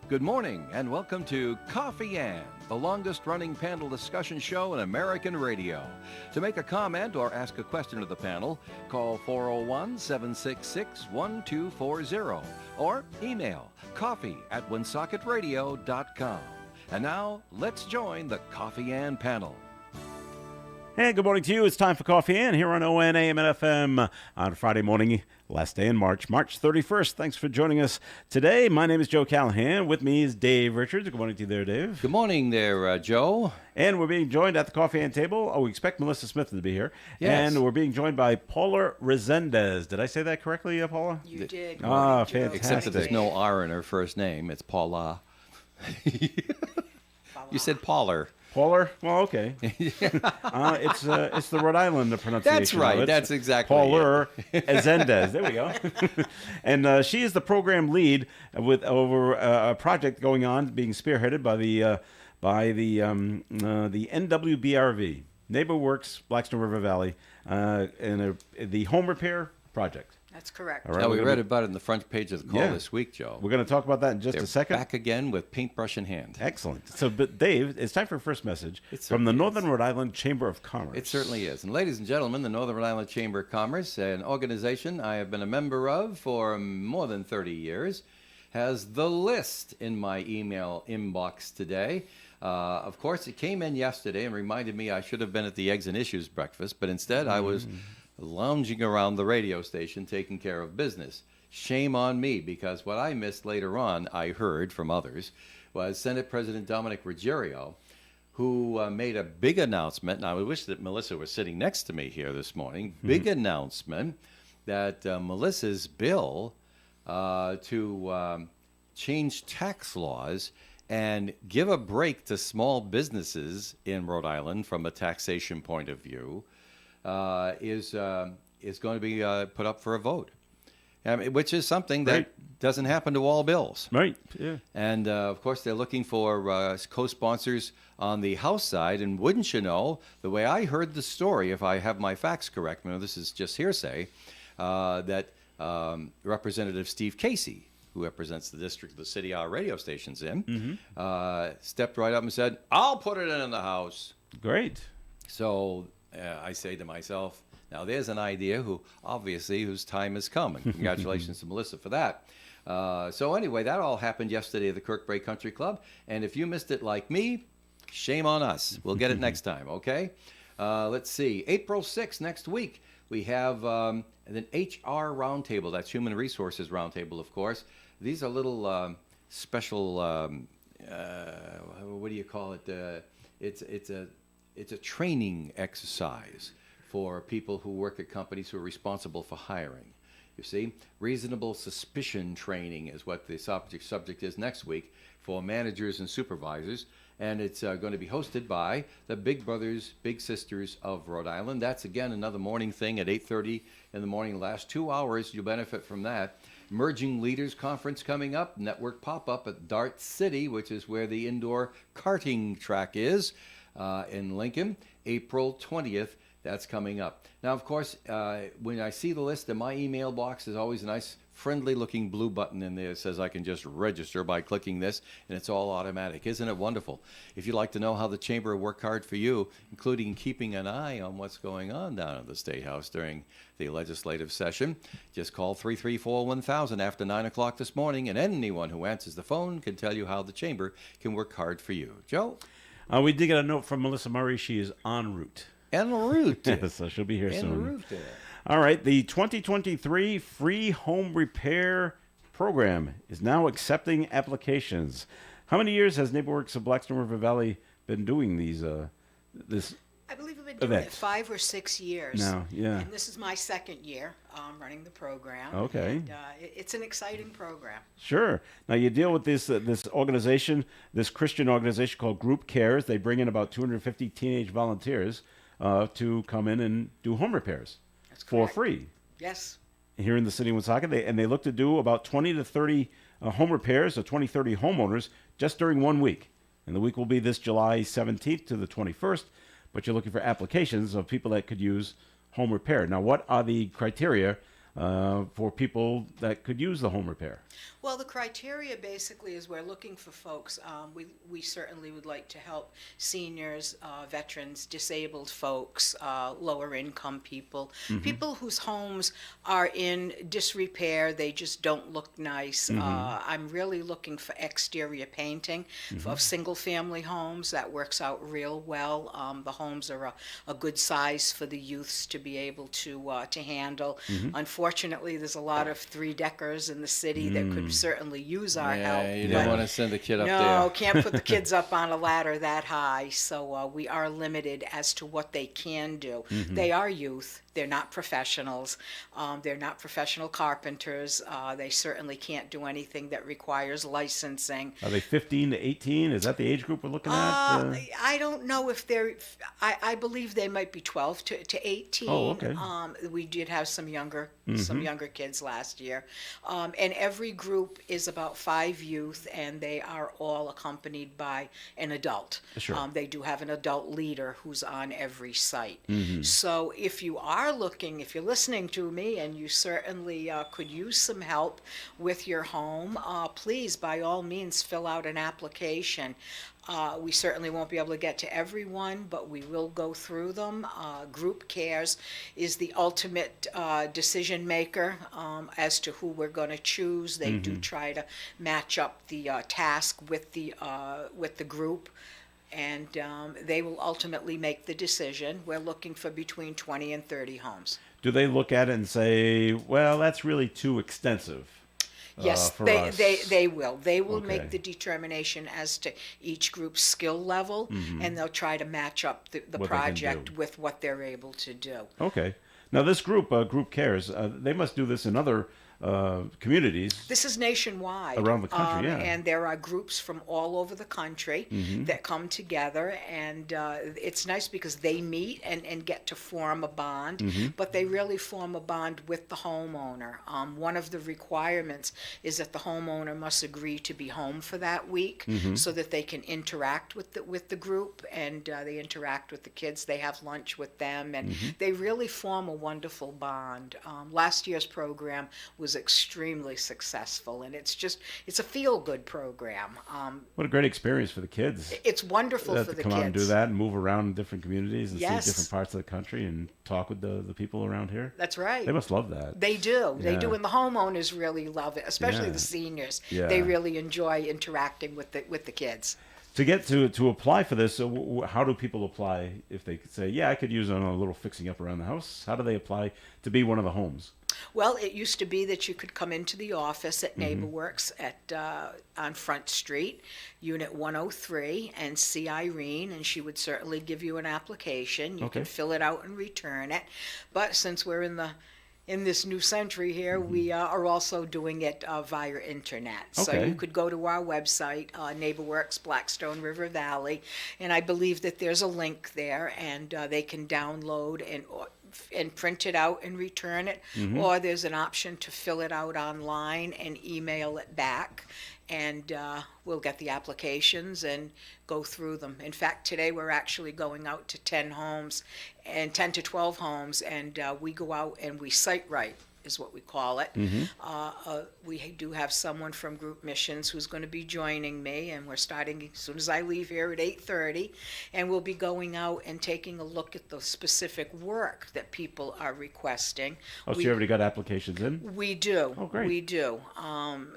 Good morning and welcome to Coffee Ann, the longest running panel discussion show in American radio. To make a comment or ask a question to the panel, call 401-766-1240 or email coffee@woonsocketradio.com. And now, let's join the Coffee Ann panel. Hey, good morning to you. It's time for Coffee Ann here on ON AM and FM on Friday morning, last day in March 31st. Thanks for joining us today. My name is Joe Callahan. With me is Dave Richards. Good morning to you there, Dave. Good morning there, Joe. And we're being joined at the Coffee Ann table. We expect Melissa Smith to be here. Yes. And we're being joined by Paula Resendez. Did I say that correctly, Paula? You did. Fantastic. Except that there's no R in her first name. It's Paula. You said Pauler. Pauler? Well, okay. It's the Rhode Island pronunciation. That's right. That's exactly Pauler Resendez. There we go. And she is the program lead with over a project going on, being spearheaded by the NWBRV, Neighbor Works, Blackstone River Valley, and the home repair project. That's correct. All right, Now, we read about it in the front page of the call this week, Joe. We're going to talk about that in just a second. Back again with paintbrush in hand. Excellent. So, but Dave, it's time for a first message from the certainly Northern Rhode Island Chamber of Commerce. It certainly is. And ladies and gentlemen, the Northern Rhode Island Chamber of Commerce, an organization I have been a member of for more than 30 years, has the list in my email inbox today. Of course, it came in yesterday and reminded me I should have been at the Eggs and Issues breakfast, but instead I was lounging around the radio station taking care of business. Shame on me, because what I missed later on, I heard from others, was Senate President Dominic Ruggerio, who made a big announcement, and I wish that Melissa was sitting next to me here this morning, big announcement that Melissa's bill to change tax laws and give a break to small businesses in Rhode Island from a taxation point of view is going to be put up for a vote, which is something that doesn't happen to all bills. Right, yeah. And, of course, they're looking for co-sponsors on the House side. And wouldn't you know, the way I heard the story, if I have my facts correct, this is just hearsay, that Representative Steve Casey, who represents the district the city our radio station's in, stepped right up and said, I'll put it in the House. Great. So I say to myself, now there's an idea whose time has come, and congratulations to Melissa for that. So anyway, that all happened yesterday at the Kirkbrae Country Club, and if you missed it like me, shame on us. We'll get it next time, okay? Let's see, April 6th, next week, we have an HR roundtable. That's Human Resources Roundtable, of course. These are little special, what do you call it? It's a training exercise for people who work at companies who are responsible for hiring. You see, reasonable suspicion training is what the subject is next week for managers and supervisors, and it's going to be hosted by the Big Brothers, Big Sisters of Rhode Island. That's, again, another morning thing at 8:30 in the morning. The last 2 hours, you'll benefit from that. Emerging Leaders Conference coming up, network pop-up at Dart City, which is where the indoor karting track is. In Lincoln, April 20th, that's coming up. Now, of course, when I see the list in my email box, there's always a nice, friendly-looking blue button in there that says I can just register by clicking this, and it's all automatic. Isn't it wonderful? If you'd like to know how the Chamber worked hard for you, including keeping an eye on what's going on down at the State House during the legislative session, just call 334-1000 after 9 o'clock this morning, and anyone who answers the phone can tell you how the Chamber can work hard for you. Joe? We did get a note from Melissa Murray. She is en route. En route. So she'll be here soon. En route. All right. The 2023 Free Home Repair Program is now accepting applications. How many years has NeighborWorks of Blackstone River Valley been doing this? I believe we've been doing it 5 or 6 years. Now, yeah. And this is my second year running the program. Okay. And, it's an exciting program. Sure. Now you deal with this organization, this Christian organization called Group Cares. They bring in about 250 teenage volunteers to come in and do home repairs for free. Yes. Here in the city of Woonsocket, they look to do about 20 to 30 home repairs, or 20, 30 homeowners just during 1 week. And the week will be this July 17th to the 21st. But you're looking for applications of people that could use home repair. Now, what are the criteria for people that could use the home repair? Well, the criteria basically is we're looking for folks. We certainly would like to help seniors, veterans, disabled folks, lower income people, people whose homes are in disrepair. They just don't look nice. I'm really looking for exterior painting of single family homes. That works out real well. The homes are a good size for the youths to be able to handle. Unfortunately, there's a lot of three-deckers in the city that could certainly use our help. Yeah, you but don't want to send a kid up no, there. can't put the kids up on a ladder that high. So we are limited as to what they can do. They are youth. They're not professionals. They're not professional carpenters. They certainly can't do anything that requires licensing. Are they 15 to 18? Is that the age group we're looking at? I don't know if they're. I believe they might be 12 to 18. Oh, okay. We did have some younger kids last year, and every group is about 5 youth, and they are all accompanied by an adult. Sure. They do have an adult leader who's on every site. So if you are looking, if you're listening to me, and you certainly could use some help with your home, please, by all means, fill out an application. We certainly won't be able to get to everyone, but we will go through them. Group Cares is the ultimate decision maker as to who we're going to choose. They do try to match up the task with the group, and they will ultimately make the decision. We're looking for between 20 and 30 homes. Do they look at it and say, well, that's really too extensive? Yes, for they, us? they will. They will Okay. make the determination as to each group's skill level, and they'll try to match up the What they can project do. with what they're able to do. Okay. Now, this group, Group Cares, they must do this in other communities. This is nationwide. Around the country, yeah. And there are groups from all over the country that come together, and it's nice because they meet and get to form a bond, but they really form a bond with the homeowner. One of the requirements is that the homeowner must agree to be home for that week so that they can interact with the group, and they interact with the kids. They have lunch with them, and they really form a wonderful bond. Last year's program was extremely successful, and it's a feel-good program. What a great experience for the kids. It's wonderful for To the come kids. out and do that and move around in different communities and Yes. see different parts of the country and talk with the people around here. That's right. They must love that. They do. They Yeah. do, and the homeowners really love it, especially Yeah. the seniors. Yeah. They really enjoy interacting with the kids. To get to apply for this, how do people apply if they could say, yeah, I could use a little fixing up around the house? How do they apply to be one of the homes? Well, it used to be that you could come into the office at NeighborWorks on Front Street, Unit 103, and see Irene, and she would certainly give you an application. You Okay. can fill it out and return it. But since we're in this new century here, we are also doing it via internet. So Okay. you could go to our website, NeighborWorks, Blackstone River Valley, and I believe that there's a link there, and they can download and print it out and return it, or there's an option to fill it out online and email it back, and we'll get the applications and go through them. In fact, today we're actually going out to 10 to 12 homes, and we go out and we site write, is what we call it. We do have someone from Group Missions who's going to be joining me, and we're starting as soon as I leave here at 8:30, and we'll be going out and taking a look at the specific work that people are requesting. Oh, so you already got applications in? We do. Oh, great. We do.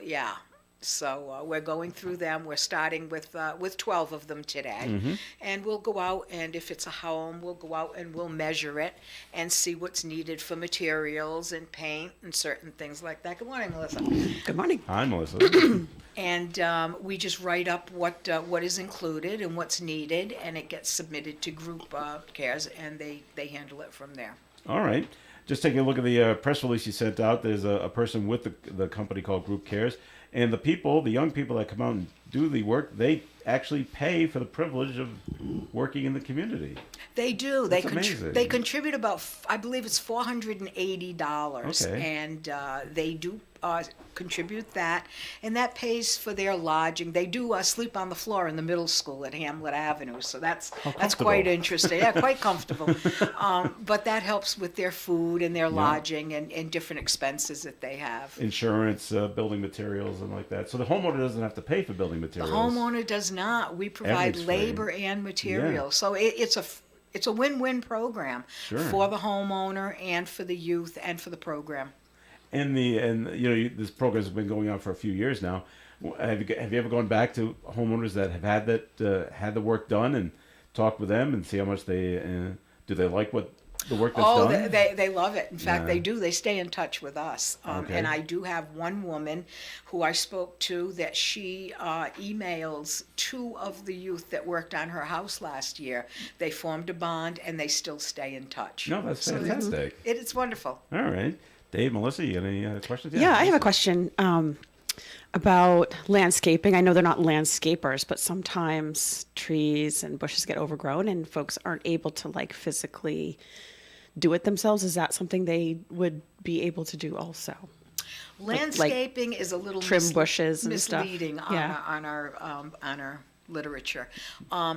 Yeah. So we're going through them. We're starting with 12 of them today, and we'll go out, and if it's a home, we'll go out and we'll measure it and see what's needed for materials and paint and certain things like that. Good morning, Melissa. Good morning. Hi, Melissa. And we just write up what is included and what's needed, and it gets submitted to Group Cares, and they handle it from there. All right. Just taking a look at the press release you sent out, there's a person with the company called Group Cares. And the young people that come out and do the work, they actually pay for the privilege of working in the community. They do. That's amazing. They contribute about, I believe it's $480, Okay. and they do contribute that, and that pays for their lodging. They do sleep on the floor in the middle school at Hamlet Avenue, so that's comfortable. quite interesting. Yeah, quite comfortable. But that helps with their food and their lodging and different expenses that they have. Insurance, building materials, and like that. So the homeowner doesn't have to pay for building The materials. homeowner does not. We provide Everything's free. labor and material, so it's a win-win program Sure. for the homeowner and for the youth and for the program. And this program has been going on for a few years now. Have you ever gone back to homeowners that have had the work done and talked with them and see how much they do they like what the work that's Oh, done? they love it. In fact, Yeah. they do. They stay in touch with us. Okay. And I do have one woman who I spoke to that she emails two of the youth that worked on her house last year. They formed a bond and they still stay in touch. No, that's fantastic. It's wonderful. All right, Dave, Melissa, you got any questions? Yeah, I have a question about landscaping. I know they're not landscapers, but sometimes trees and bushes get overgrown and folks aren't able to physically do it themselves. Is that something they would be able to do also? Landscaping is a little trim bushes and stuff. misleading Yeah. on our literature.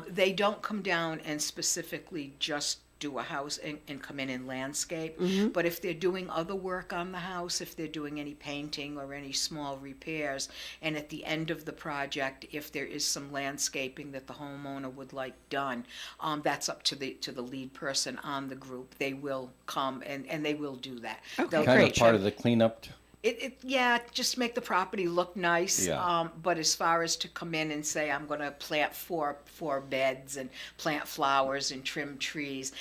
They don't come down and specifically just do a house and come in and landscape. But if they're doing other work on the house, if they're doing any painting or any small repairs, and at the end of the project, if there is some landscaping that the homeowner would like done, that's up to the lead person on the group. They will come and they will do that. Okay. They'll Kind Great. of part of the cleanup. just make the property look nice. Yeah. But as far as to come in and say, I'm going to plant four beds and plant flowers and trim trees,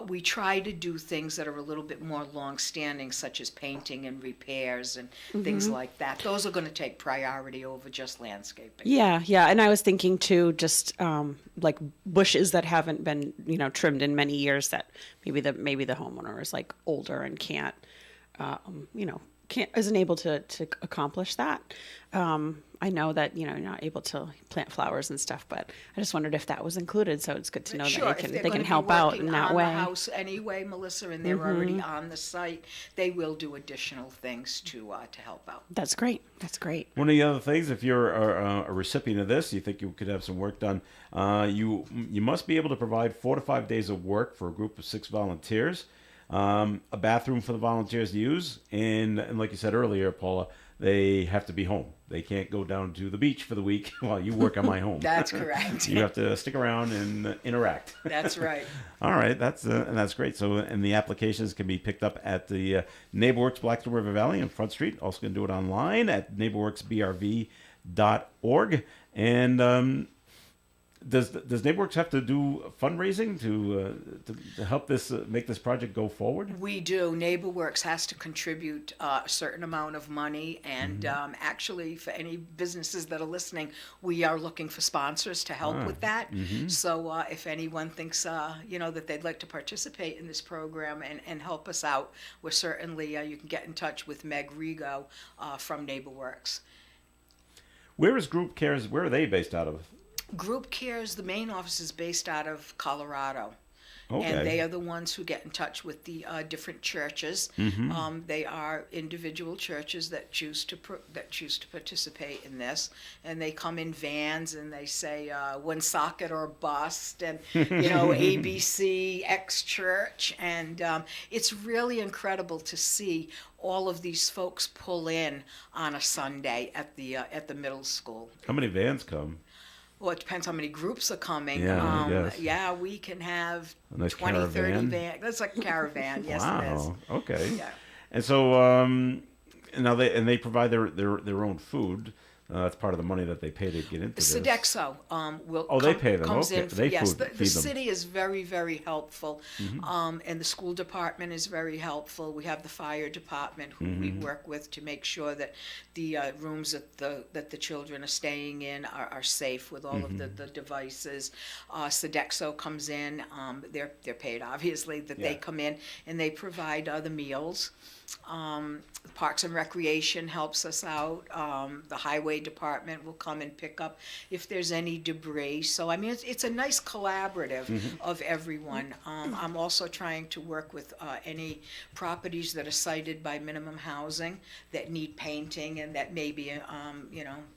we try to do things that are a little bit more long-standing, such as painting and repairs and things like that. Those are going to take priority over just landscaping. Yeah, and I was thinking too, just like bushes that haven't been, trimmed in many years. That maybe the homeowner is older and can't, isn't able to accomplish that. I know that you're not able to plant flowers and stuff, but I just wondered if that was included. So it's good to know Sure, that if they they're can gonna be help out working in that on way. the house anyway, Melissa, and they're already on the site, they will do additional things to help out. That's great. That's great. One of the other things, if you're a recipient of this, you think you could have some work done, you must be able to provide 4 to 5 days of work for a group of 6 volunteers, a bathroom for the volunteers to use, and like you said earlier, Paula, they have to be home. They can't go down to the beach for the week while you work on my home. That's correct. You have to stick around and interact. That's right. All right, and that's great. So, and the applications can be picked up at the NeighborWorks Blackstone River Valley on Front Street. Also, can do it online at neighborworksbrv.org. And does NeighborWorks have to do fundraising to help this make this project go forward? We do. NeighborWorks has to contribute a certain amount of money, and actually, for any businesses that are listening, we are looking for sponsors to help with that. So, if anyone thinks, that they'd like to participate in this program and help us out, we're certainly you can get in touch with Meg Rigo from NeighborWorks. Where is Group Cares? Where are they based out of? Group Cares, the main office is based out of Colorado. Okay. And they are the ones who get in touch with the different churches. They are individual churches that choose to participate in this, and they come in vans and they say Woonsocket or bust, and ABC X Church, and it's really incredible to see all of these folks pull in on a Sunday at the middle school. How many vans come? Well, it depends how many groups are coming. Yeah, I guess. Yeah, we can have A nice 20, 30 caravan? vans. That's like a caravan. Yes, Wow. it is. Okay. Yeah. And so now they provide their own food. That's part of the money that they pay to get into this. Sodexo will Oh, they pay them. comes Okay. in. They Yes, feed the them. city is very, very helpful, and the school department is very helpful. We have the fire department who we work with to make sure that the rooms that the children are staying in are safe with all of the devices. Sodexo comes in. They're paid obviously that they Yeah. come in and they provide the meals. Parks and Recreation helps us out. The Highway Department will come and pick up if there's any debris. So, I mean, it's a nice collaborative of everyone. I'm also trying to work with any properties that are cited by minimum housing that need painting and that may be,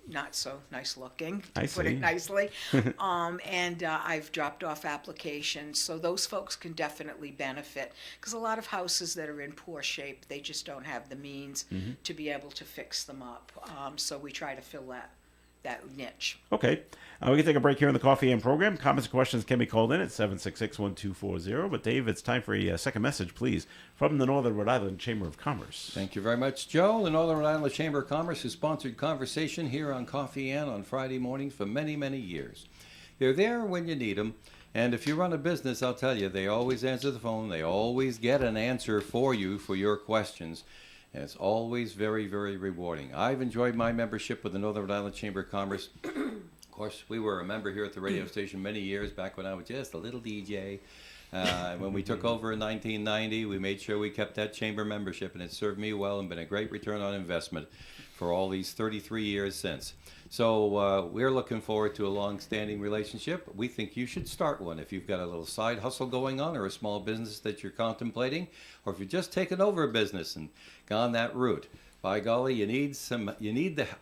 not so nice looking, to I put see. it nicely. And I've dropped off applications. So those folks can definitely benefit because a lot of houses that are in poor shape, they just don't have the means to be able to fix them up. So we try to fill that niche. Okay. We can take a break here in the Coffee and program. Comments and questions can be called in at 766-1240. But, Dave, it's time for a second message, please, from the Northern Rhode Island Chamber of Commerce. Thank you very much, Joe. The Northern Rhode Island Chamber of Commerce has sponsored Conversation here on Coffee and on Friday mornings for many, many years. They're there when you need them. And if you run a business, I'll tell you, they always answer the phone. They always get an answer for you for your questions. And it's always very, very rewarding. I've enjoyed my membership with the Northern Rhode Island Chamber of Commerce. Of course, we were a member here at the radio station many years back when I was just a little DJ. When we took over in 1990, we made sure we kept that chamber membership, and it served me well and been a great return on investment for all these 33 years since. So we're looking forward to a long-standing relationship. We think you should start one if you've got a little side hustle going on or a small business that you're contemplating, or if you're just taking over a business and gone that route. By golly, you need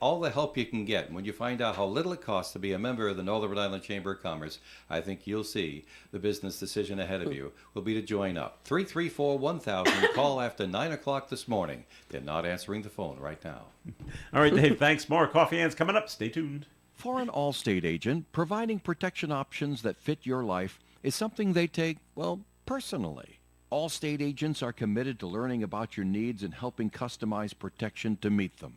all the help you can get. And when you find out how little it costs to be a member of the Northern Rhode Island Chamber of Commerce, I think you'll see the business decision ahead of you will be to join up. 334-1000, call after 9 o'clock this morning. They're not answering the phone right now. All right, Dave, thanks. More Coffee Hands coming up. Stay tuned. For an Allstate agent, providing protection options that fit your life is something they take, well, personally. Allstate agents are committed to learning about your needs and helping customize protection to meet them.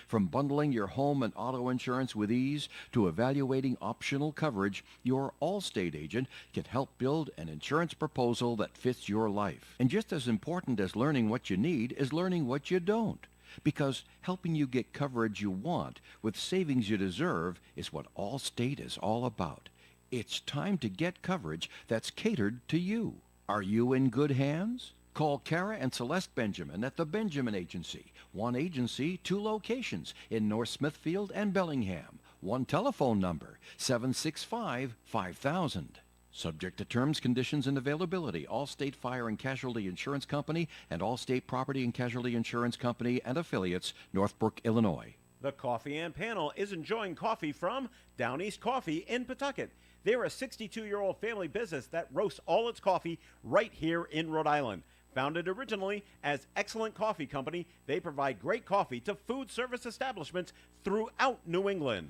From bundling your home and auto insurance with ease to evaluating optional coverage, your Allstate agent can help build an insurance proposal that fits your life. And just as important as learning what you need is learning what you don't. Because helping you get coverage you want with savings you deserve is what Allstate is all about. It's time to get coverage that's catered to you. Are you in good hands? Call Kara and Celeste Benjamin at the Benjamin Agency. One agency, two locations in North Smithfield and Bellingham. One telephone number, 765-5000. Subject to terms, conditions, and availability. Allstate Fire and Casualty Insurance Company and Allstate Property and Casualty Insurance Company and affiliates, Northbrook, Illinois. The Coffee and panel is enjoying coffee from Down East Coffee in Pawtucket. They're a 62-year-old family business that roasts all its coffee right here in Rhode Island. Founded originally as Excellent Coffee Company, they provide great coffee to food service establishments throughout New England.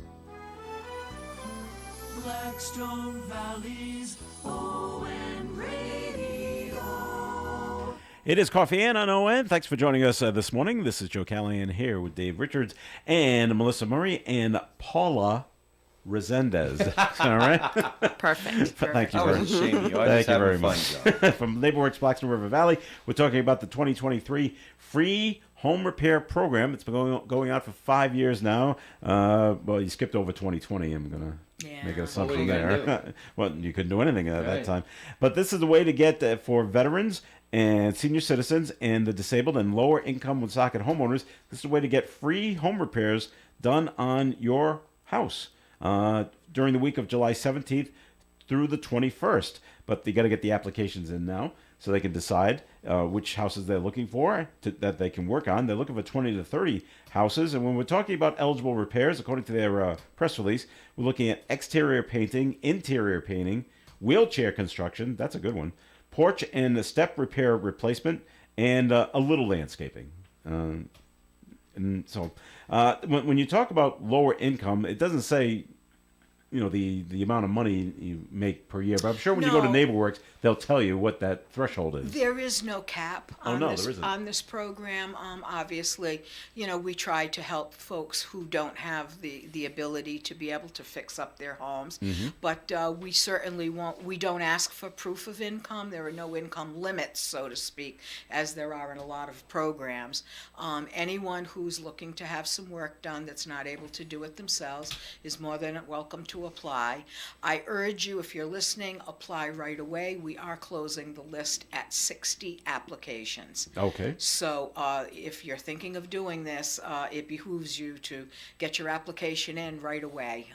Blackstone Valley's ON Radio. It is Coffee and on ON. Thanks for joining us this morning. This is Joe Callahan here with Dave Richards and Melissa Murray and Paula Resendez. All right? Perfect. Thank you I very wasn't much. shaming you. I Thank was you having very fun, much. Joe. From NeighborWorks Blackstone River Valley, we're talking about the 2023 free home repair program. It's been going on for 5 years now. Well, you skipped over 2020. I'm going to make an assumption Well, what are you there. gonna Well, you couldn't do anything at that Right. time. But this is the way to get for veterans and senior citizens and the disabled and lower income Woonsocket homeowners. This is a way to get free home repairs done on your house during the week of July 17th through the 21st. But you got to get the applications in now so they can decide which houses they're looking for that they can work on. They're looking for 20 to 30 houses. And when we're talking about eligible repairs, according to their press release, we're looking at exterior painting, interior painting, wheelchair construction, that's a good one, porch and step repair replacement, and a little landscaping. And so when you talk about lower income, it doesn't say the amount of money you make per year. But I'm sure when you go to No. NeighborWorks, they'll tell you what that threshold is. There is no cap on no, this there isn't. on this program. Obviously, we try to help folks who don't have the ability to be able to fix up their homes. Mm-hmm. But we certainly won't. We don't ask for proof of income. There are no income limits, so to speak, as there are in a lot of programs. Anyone who's looking to have some work done that's not able to do it themselves is more than welcome to apply. I urge you, if you're listening, apply right away. We are closing the list at 60 applications. Okay. So if you're thinking of doing this, it behooves you to get your application in right away,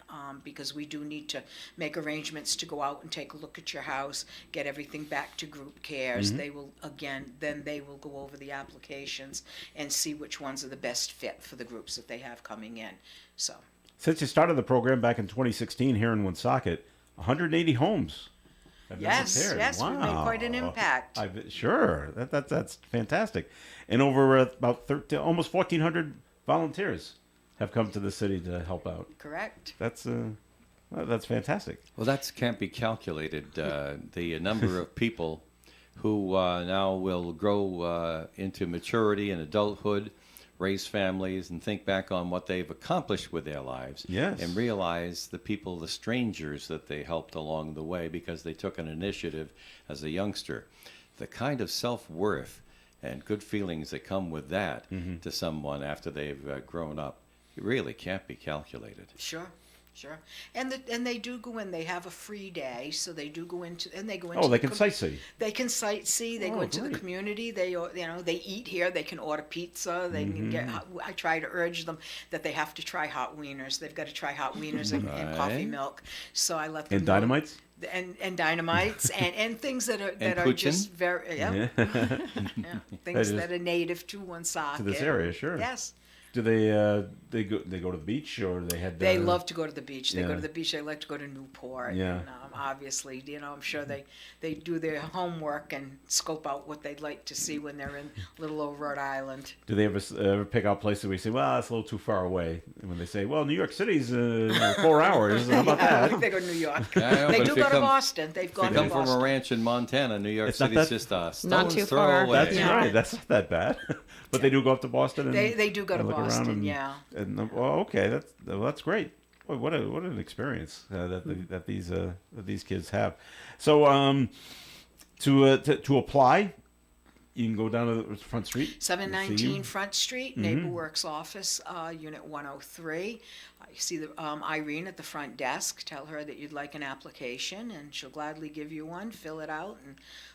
because we do need to make arrangements to go out and take a look at your house, get everything back to group cares. They will, again, then they will go over the applications and see which ones are the best fit for the groups that they have coming in. So. Since you started the program back in 2016 here in Woonsocket, 180 homes have been Yes, repaired. yes, we've made Wow. quite an impact. Sure, that's fantastic. And over about almost 1,400 volunteers have come to the city to help out. Correct. That's fantastic. Well, that can't be calculated. The number of people who now will grow into maturity and adulthood, raise families, and think back on what they've accomplished with their lives. Yes. And realize the people, the strangers that they helped along the way because they took an initiative as a youngster. The kind of self-worth and good feelings that come with that to someone after they've grown up, it really can't be calculated. Sure. And they do go in. They have a free day, so they do go into and they go into. Oh, they the can sightsee. They can sightsee. They Oh, go into the great. community. They they eat here. They can order pizza. They can get. I try to urge them that they have to try hot wieners. They've got to try hot wieners and coffee Right. milk. So I let them And know- dynamites? and dynamites and things that are kuchen? just very Yeah. things is- that are native to Woonsocket. To this area, sure. Yes. Do they go to the beach, or they had? They love to go to the beach. They go yeah. to the beach. They like to go to Newport. Yeah. And, obviously, I'm sure they do their homework and scope out what they'd like to see when they're in little old Rhode Island. Do they ever pick out places where you say, well, that's a little too far away? And when they say, well, New York City's 4 hours, how about I don't that? think they go to New York. I know, They but do if you go to come- Boston. They've If you gone to come from Boston. a ranch in Montana, New York It's not City's that- just a Not stone's too throw far. away. That's Yeah. right. That's not that bad. But they do go up to Boston. And, They do go to and look around Boston, and- yeah. And well, okay, that's great. Boy, what an experience that these kids have. So to apply, you can go down to the front street. See 719 you. Front Street, NeighborWorks office, Unit 103. You see the Irene at the front desk. Tell her that you'd like an application, and she'll gladly give you one. Fill it out, and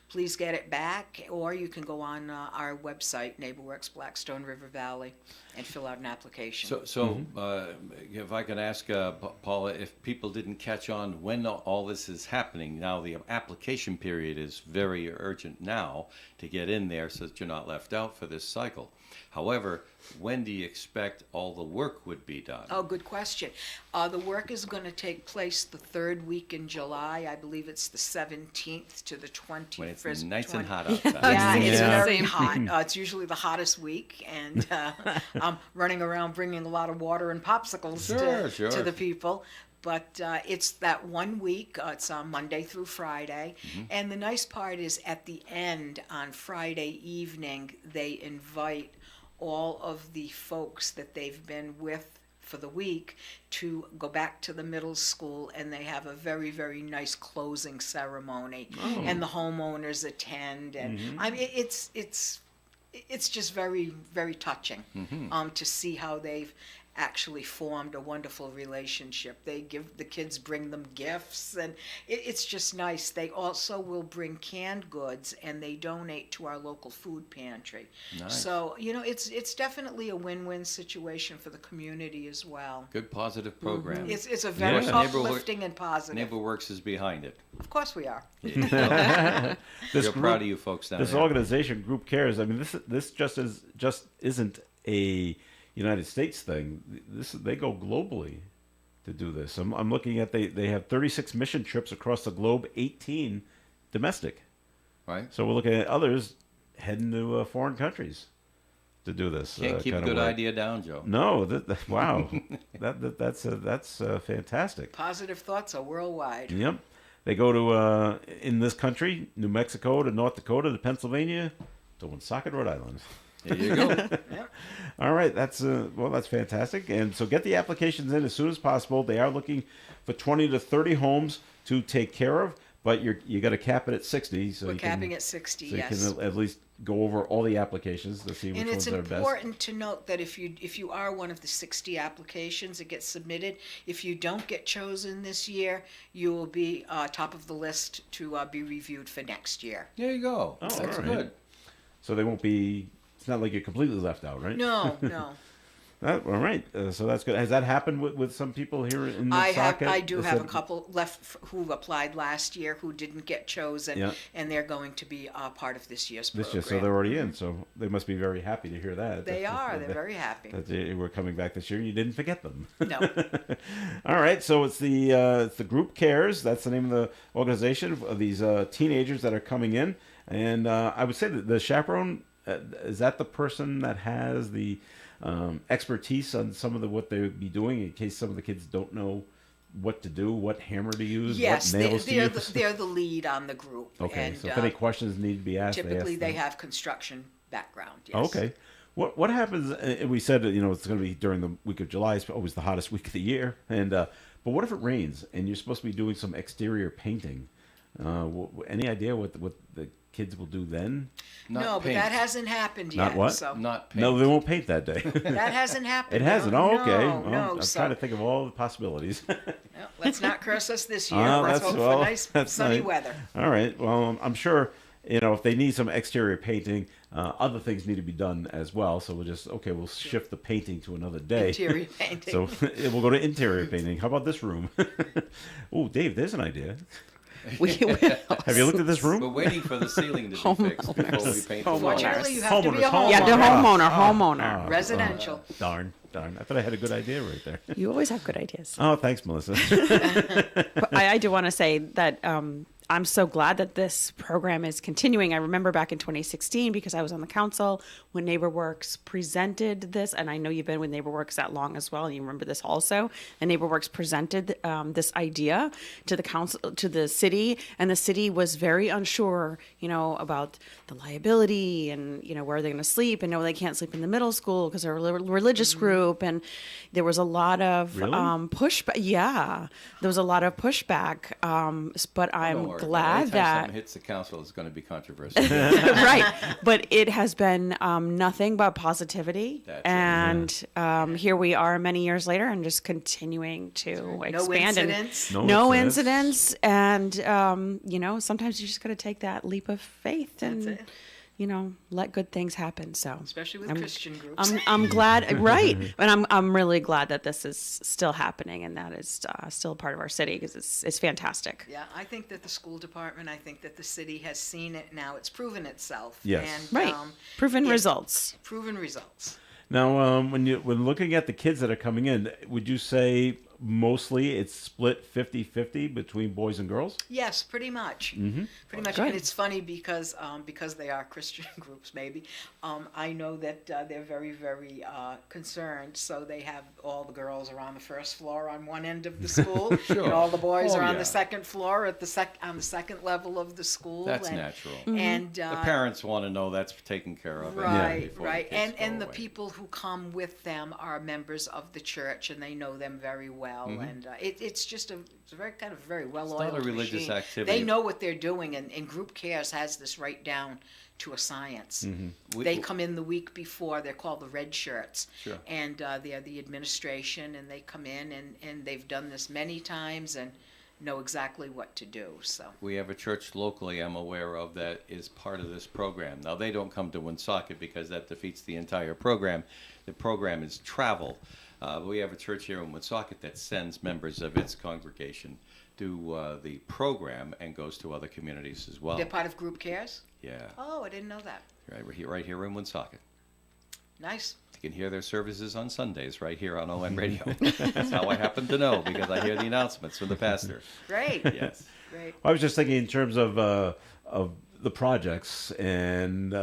please get it back. Or you can go on our website, NeighborWorks Blackstone River Valley, and fill out an application. So if I can ask Paula, if people didn't catch on when all this is happening, now the application period is very urgent now to get in there so that you're not left out for this cycle. However, when do you expect all the work would be done? Oh, good question. The work is going to take place the third week in July. I believe it's the 17th to the 21st. When it's nice and 20 hot outside. Yeah, It's Yeah. very Same. hot. It's usually the hottest week, and I'm running around bringing a lot of water and popsicles Sure. to the people. But it's that 1 week. It's Monday through Friday. And the nice part is at the end, on Friday evening, they invite all of the folks that they've been with for the week to go back to the middle school, and they have a very, very nice closing ceremony. And the homeowners attend, and I mean, it's just very, very touching to see how they've actually formed a wonderful relationship. The kids bring them gifts, and it's just nice. They also will bring canned goods, and they donate to our local food pantry. Nice. So it's definitely a win-win situation for the community as well. Good positive program. It's a very Yeah. uplifting and positive. NeighborWorks is behind it. Of course we are. This Real group- proud of you folks down This there. organization, Group Cares. I mean, this just isn't a United States thing. They go globally to do this. I'm looking at they have 36 mission trips across the globe, 18 domestic. Right? So we're looking at others heading to foreign countries to do this. Can't keep a kind good of work. idea down, Joe. No, wow, that's fantastic. Positive thoughts are worldwide. Yep, they go to in this country, New Mexico to North Dakota to Pennsylvania to Woonsocket, Rhode Island. There you go. Yep. All right, that's fantastic. And so get the applications in as soon as possible. They are looking for 20 to 30 homes to take care of, but you got to cap it at 60. So We're you capping can, at 60, so yes. you can at least go over all the applications to see which And ones it's are best. important to note that if you are one of the 60 applications that gets submitted, if you don't get chosen this year, you will be top of the list to be reviewed for next year. There you go. Oh, That's all right. good. So they won't be. It's not like you're completely left out, right? No. All right. So that's good. Has that happened with some people here in I Woonsocket? do Is have a that- couple left who applied last year who didn't get chosen, Yeah. and they're going to be part of this year's This program. year, so they're already in. So they must be very happy to hear that. They are. They're very happy. That they were coming back this year. You didn't forget them. No. All right, so it's the Group Cares. That's the name of the organization of these teenagers that are coming in. And I would say that the chaperone is that the person that has the expertise on some of what they would be doing in case some of the kids don't know what to do, what hammer to use, Yes, what nails to use. they're the lead on the group. Okay, and, so if any questions need to be asked, typically ask they them. have construction background. Yes. Okay. What happens? And we said it's going to be during the week of July. It's always the hottest week of the year. And but what if it rains and you're supposed to be doing some exterior painting? Any idea what the kids will do then? Not No, but paint. that hasn't happened Not yet. what? So Not paint. No, they won't paint that day. that hasn't happened. It hasn't. No, Oh, okay. No, Well, no. I'm So trying to think of all the possibilities. no, let's not curse us this year. Oh, Let's that's- hope well, for nice that's sunny nice. weather. All right. Well, I'm sure if they need some exterior painting, other things need to be done as well. So we'll shift the painting to another day. Interior painting. So we'll go to interior painting. How about this room? Oh, Dave, there's an idea. Have you looked at this We're room? waiting for the ceiling to be fixed before we paint the walls. Fortunately, you have to be a Homeowners. homeowner. Yeah, the Homeowner. homeowner. Residential. Darn. I thought I had a good idea right there. You always have good ideas. Oh, thanks, Melissa. But I do want to say that I'm so glad that this program is continuing. I remember back in 2016, because I was on the council when NeighborWorks presented this, and I know you've been with NeighborWorks that long as well, and you remember this also. And NeighborWorks presented this idea to the council, to the city, and the city was very unsure, about the liability and where they're going to sleep, and no, they can't sleep in the middle school because they're a religious group, and there was a lot of Really? pushback. Yeah, there was a lot of pushback, but Don't I'm worry. glad Anytime that something hits the council, it's going to be controversial. right. But it has been nothing but positivity, That's it. and here we are many years later, and just continuing to No expand. incidents. And no incidents, and sometimes you just got to take that leap of faith and That's it. let good things happen. So Especially with I'm- Christian groups. I'm glad, right? And I'm really glad that this is still happening, and that is still a part of our city, because it's fantastic. Yeah, I think that the school department, I think that the city has seen it now. It's proven itself. Yes. And, Right. Proven yeah, results. Proven results. Now, when looking at the kids that are coming in, would you say mostly it's split 50-50 between boys and girls? Yes, pretty much. Pretty much. Good. And it's funny because they are Christian groups, maybe. I know that they're very, very concerned. So they have all the girls are on the first floor on one end of the school, Sure. and all the boys Oh, are on yeah. the second floor at on the second level of the school. That's and, natural. And The parents want to know that's taken care of. Right, before the right. kids And go the away. people who come with them are members of the church, and they know them very well. And it's just it's a very well-oiled not a religious machine. activity. They know what they're doing, and Group Cares has this right down to a science. We- They come in the week before. They're called the Red Shirts. Sure. And they're the administration, and they come in, and they've done this many times and know exactly what to do. So We have a church locally I'm aware of that is part of this program. Now, they don't come to Woonsocket because that defeats the entire program. The program is travel. But we have a church here in Woonsocket that sends members of its congregation to the program and goes to other communities as well. they're part of Group Cares? Yeah, Oh, I didn't know that. right here in Woonsocket. Nice. You can hear their services on Sundays right here on ON Radio. That's how I happen to know, because I hear the announcements from the pastor. Great. Yes. Great. I was just thinking in terms of the projects, and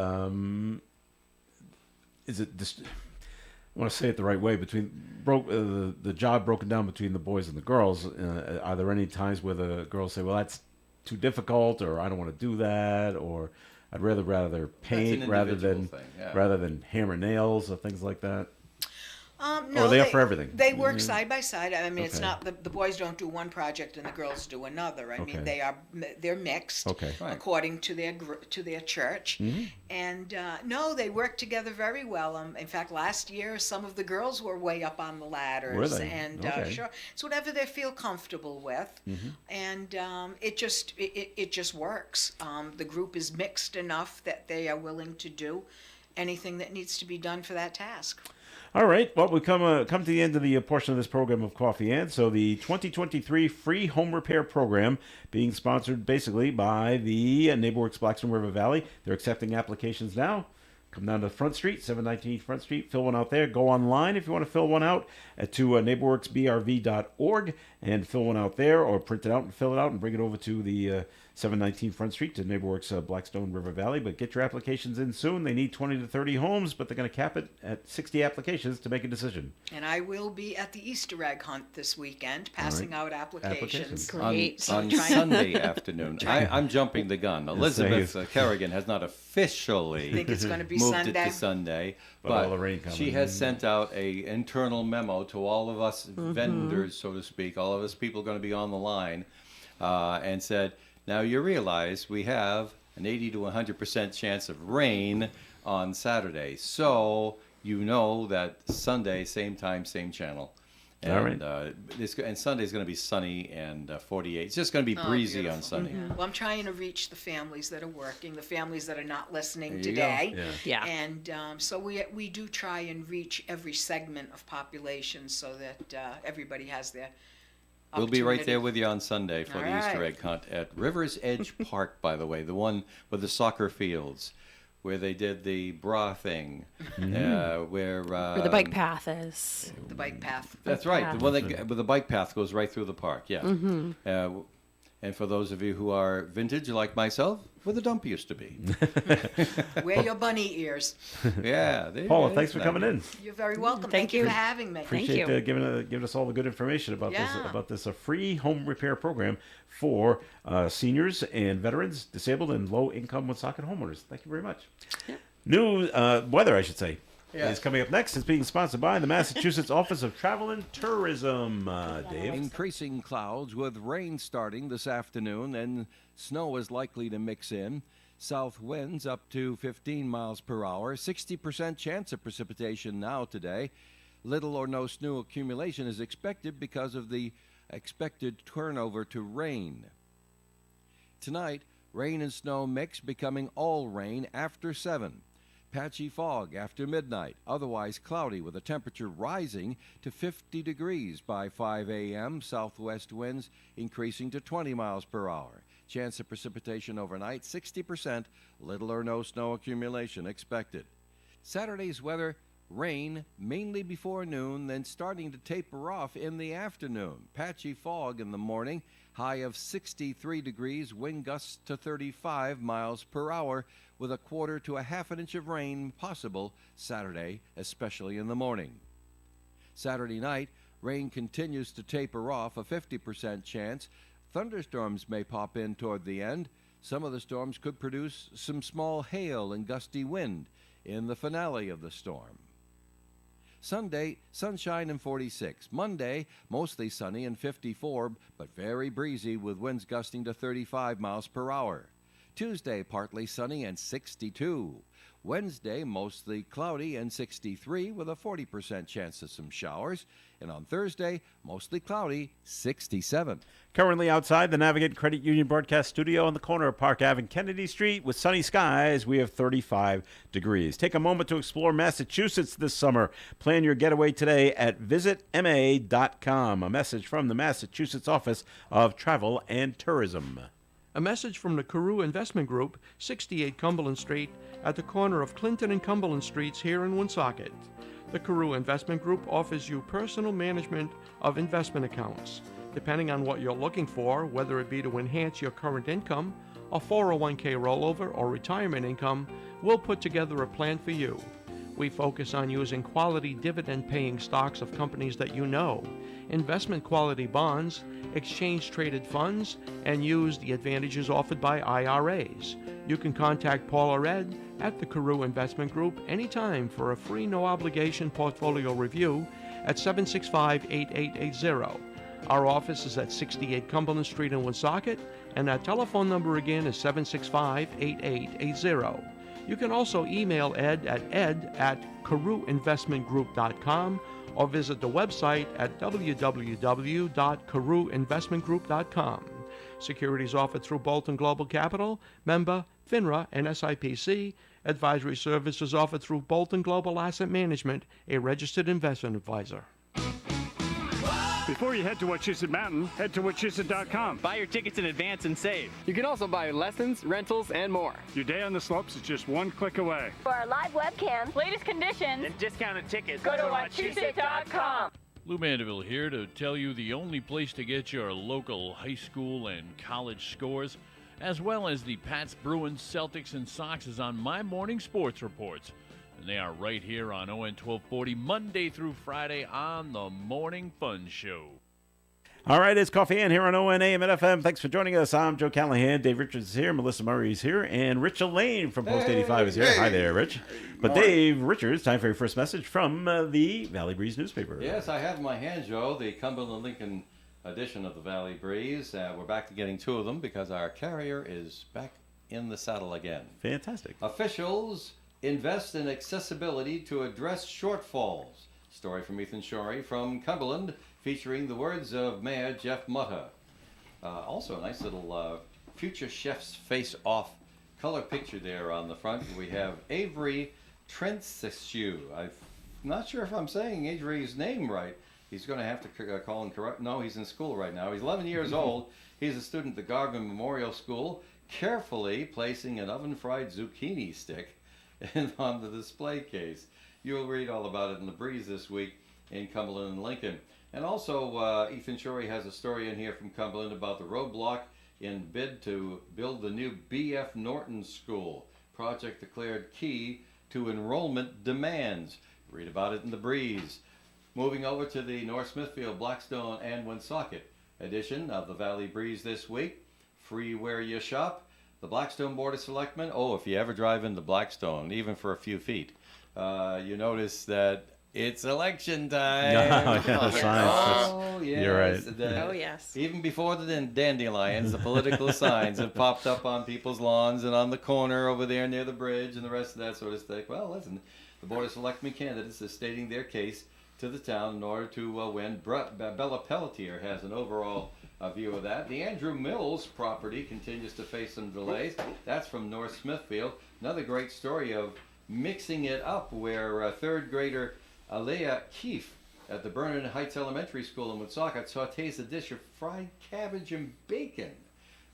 is it this? I want to say it the right way. Between the job broken down between the boys and the girls. Are there any times where the girls say, "Well, that's too difficult," or "I don't want to do that," or "I'd rather paint rather than individual thing, yeah. rather than hammer nails," or things like that? No, are they up for everything? They work side by side. I mean, it's Okay. not the boys don't do one project and the girls do another. I Okay. mean, they're mixed Okay. Right. according to their church, and no, they work together very well. In fact, last year some of the girls were way up on the ladders, Were they? and Okay. sure, it's whatever they feel comfortable with, and it just works. The group is mixed enough that they are willing to do anything that needs to be done for that task. All right. Well, we come to the end of the portion of this program of Coffee and. So the 2023 free home repair program being sponsored basically by the NeighborWorks Blackstone River Valley. They're accepting applications now. Come down to Front Street, 719 Front Street. Fill one out there. Go online if you want to fill one out to neighborworksbrv.org and fill one out there, or print it out and fill it out and bring it over to the 719 Front Street to NeighborWorks Blackstone River Valley. But get your applications in soon. They need 20 to 30 homes, but they're going to cap it at 60 applications to make a decision. And I will be at the Easter egg hunt this weekend, passing out applications. Great. On trying- Sunday afternoon. I'm jumping the gun. Elizabeth Kerrigan has not officially I think it's going to be moved Sunday. it to Sunday, But all the rain coming. she has sent out a internal memo to all of us vendors, so to speak, all of us people going to be on the line, and said, now you realize we have an 80 to 100% chance of rain on Saturday, so you know that Sunday, same time, same channel. And, All right. and Sunday's going to be sunny and 48. It's just going to be breezy on beautiful. Sunday. Well, I'm trying to reach the families that are working, the families that are not listening There you today. go. Yeah. And so we do try and reach every segment of population so that everybody has their We'll be right opportunity. there with you on Sunday for All the Easter right. egg hunt at Rivers Edge Park, by the way, the one with the soccer fields, where they did the bra thing, where Where the bike path is. The bike path. That's right, the path. one that where the bike path goes right through the park. Yeah. And for those of you who are vintage like myself, where the dump used to be. Wear your bunny ears. Yeah. Paula, thanks for coming in. You're very welcome. Thank you you. for having me. Appreciate you. giving us all the good information about Yeah. this free home repair program for seniors and veterans, disabled, and low income Woonsocket homeowners. Thank you very much. New weather, I should say, is coming up next. It's being sponsored by the Massachusetts Office of Travel and Tourism. Dave. Increasing clouds with rain starting this afternoon, and snow is likely to mix in. South winds up to 15 miles per hour. 60% chance of precipitation now today. Little or no snow accumulation is expected because of the expected turnover to rain. Tonight, rain and snow mix, becoming all rain after 7. Patchy fog after midnight, otherwise cloudy with a temperature rising to 50 degrees by 5 a.m. Southwest winds increasing to 20 miles per hour. Chance of precipitation overnight, 60%. Little or no snow accumulation expected. Saturday's weather, rain mainly before noon, then starting to taper off in the afternoon. Patchy fog in the morning, high of 63 degrees, wind gusts to 35 miles per hour, with a quarter to a half an inch of rain possible Saturday, especially in the morning. Saturday night, rain continues to taper off, a 50% chance. Thunderstorms may pop in toward the end. Some of the storms could produce some small hail and gusty wind in the finale of the storm. Sunday, sunshine and 46. Monday, mostly sunny and 54, but very breezy with winds gusting to 35 miles per hour. Tuesday, partly sunny and 62. Wednesday, mostly cloudy and 63 with a 40% chance of some showers. And on Thursday, mostly cloudy, 67. Currently outside the Navigate Credit Union broadcast studio on the corner of Park Ave and Kennedy Street with sunny skies, we have 35 degrees. Take a moment to explore Massachusetts this summer. Plan your getaway today at visitma.com. A message from the Massachusetts Office of Travel and Tourism. A message from the Carew Investment Group, 68 Cumberland Street, at the corner of Clinton and Cumberland Streets here in Woonsocket. The Carew Investment Group offers you personal management of investment accounts. Depending on what you're looking for, whether it be to enhance your current income, a 401k rollover, or retirement income, we'll put together a plan for you. We focus on using quality dividend-paying stocks of companies that you know, investment quality bonds, exchange-traded funds, and use the advantages offered by IRAs. You can contact Paul or Ed at the Carew Investment Group anytime for a free no-obligation portfolio review at 765-8880. Our office is at 68 Cumberland Street in Woonsocket, and our telephone number again is 765-8880. You can also email Ed at ed@carewinvestmentgroup.com or visit the website at www.carewinvestmentgroup.com. Securities offered through Bolton Global Capital, member FINRA and SIPC. Advisory services offered through Bolton Global Asset Management, a registered investment advisor. Before you head to Wachusett Mountain, head to Wachusett.com. Buy your tickets in advance and save. You can also buy lessons, rentals, and more. Your day on the slopes is just one click away. For our live webcams, latest conditions, And discounted tickets. go to Wachusett.com. Lou Mandeville here to tell you the only place to get your local high school and college scores, as well as the Pats, Bruins, Celtics, and Sox is on My Morning Sports Reports. And they are right here on ON 1240, Monday through Friday on the Morning Fun Show. All right, it's Coffee In here on ONAM and FM. Thanks for joining us. I'm Joe Callahan. Dave Richards is here. Melissa Murray is here. And Rich Elaine from Post 85 is here. Hi there, Rich. But Dave Richards, time for your first message from the Valley Breeze newspaper. Yes, I have in my hand, Joe, the Cumberland Lincoln edition of the Valley Breeze. We're back to getting two of them because our carrier is back in the saddle again. Fantastic. Officials invest in accessibility to address shortfalls. Story from Ethan Shorey from Cumberland, featuring the words of Mayor Jeff Mutta. Also a nice little Future Chefs Face Off color picture there on the front. We have Avery Trentsescu. I'm not sure if I'm saying Avery's name right. He's going to have to call and correct. No, he's in school right now. He's 11 years old. He's a student at the Garvin Memorial School, carefully placing an oven-fried zucchini stick on the display case. You'll read all about it in the Breeze this week in Cumberland and Lincoln. And also, Ethan Shorey has a story in here from Cumberland about the roadblock in bid to build the new B.F. Norton School. Project declared key to enrollment demands. Read about it in the Breeze. Moving over to the North Smithfield, Blackstone, and Woonsocket edition of the Valley Breeze this week. Free where you shop. The Blackstone Board of Selectmen. Oh, if you ever drive into Blackstone, even for a few feet, you notice that it's election time. Yeah, the signs. Oh, yes. You're right. Oh, yes. Even before the dandelions, the political signs have popped up on people's lawns and on the corner over there near the bridge and the rest of that sort of stuff. Well, listen, the Board of Selectmen candidates are stating their case to the town in order to win. Bella Pelletier has an overall view of that. The Andrew Mills property continues to face some delays. That's from North Smithfield. Another great story of mixing it up where third grader Alea Keefe at the Vernon Heights Elementary School in Woonsocket sautés a dish of fried cabbage and bacon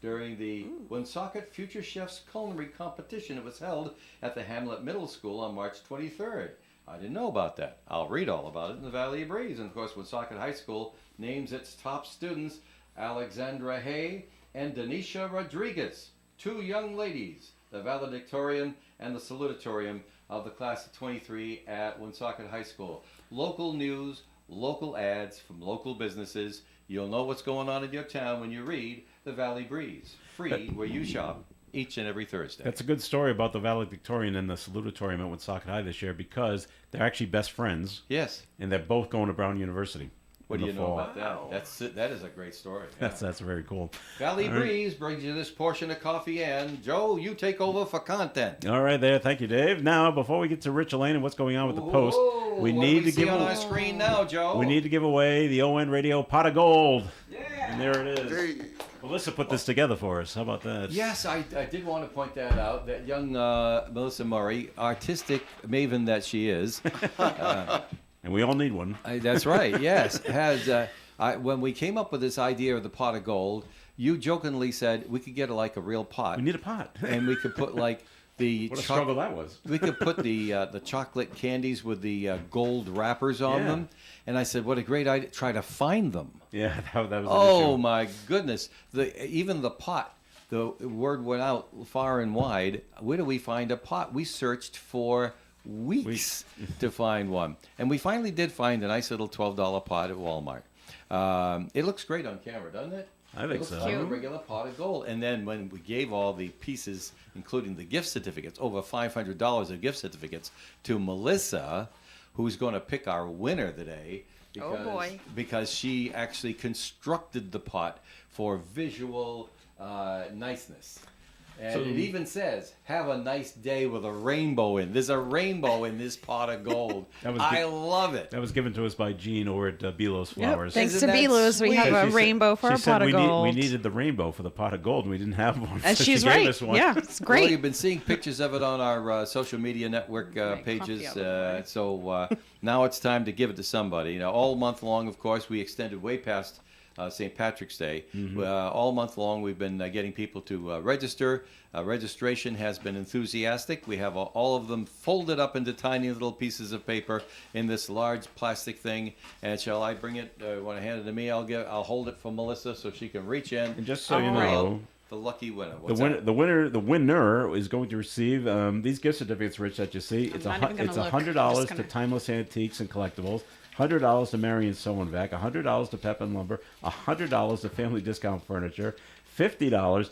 during the Woonsocket Future Chefs Culinary Competition. It was held at the Hamlet Middle School on March 23rd. I didn't know about that. I'll read all about it in the Valley Breeze. And of course, Woonsocket High School names its top students Alexandra Hay and Denisha Rodriguez, two young ladies, the valedictorian and the salutatorian of the class of 23 at Woonsocket High School. Local news, local ads from local businesses. You'll know what's going on in your town when you read the Valley Breeze. Free where you shop each and every Thursday. That's a good story about the valedictorian and the salutatorian at Woonsocket High this year because they're actually best friends. Yes. And they're both going to Brown University. What do in you the know fall. about that? That is a great story. Yeah. That's very cool. Valley Breeze brings you this portion of Coffee and Joe, you take over for content. All right, there. Thank you, Dave. Now, before we get to Rich Elaine and what's going on with the Post, we what need do we to see give on our screen now, Joe. we need to give away the ON Radio Pot of Gold. Yeah. And there it is. Melissa put this together for us. How about that? Yes, I did want to point that out. That young Melissa Murray, artistic maven that she is. And we all need one. That's right. Yes, has. When we came up with this idea of the pot of gold, you jokingly said we could get like a real pot. We need a pot. And we could put like the What a struggle that was. We could put the chocolate candies with the gold wrappers on them. And I said, what a great idea. Try to find them. Yeah, that was an Oh, issue. my goodness. Even the pot, the word went out far and wide. Where do we find a pot? We searched for weeks to find one. And we finally did find a nice little $12 pot at Walmart. It looks great on camera, doesn't it? I think It looks so. like a regular pot of gold. And then when we gave all the pieces, including the gift certificates, over $500 of gift certificates to Melissa, who's going to pick our winner today. Because, boy. Because she actually constructed the pot for visual niceness. And it even says, have a nice day with a rainbow in. There's a rainbow in this pot of gold. I love it. That was given to us by Jean over at Belos Flowers. Thanks Isn't to that Belos, we sweet? have a She said- rainbow for she our said pot of gold. we needed the rainbow for the pot of gold, and we didn't have one. And so she's she gave right. us one. Yeah, it's Well, great. you've been seeing pictures of it on our social media network pages. So now it's time to give it to somebody. All month long, of course, we extended way past St. Patrick's Day. All month long, we've been getting people to register. Registration has been enthusiastic. We have all of them folded up into tiny little pieces of paper in this large plastic thing. And shall I bring it? Want to hand it to me? I'll hold it for Melissa so she can reach in. And just so you know, the lucky winner. the winner is going to receive these gift certificates, Rich, that you see. It's not even gonna it's look. I'm $100 just to gonna- Timeless Antiques and Collectibles, $100 to Marion Sew-and-Vac, $100 to Pep and Lumber, $100 to Family Discount Furniture, $50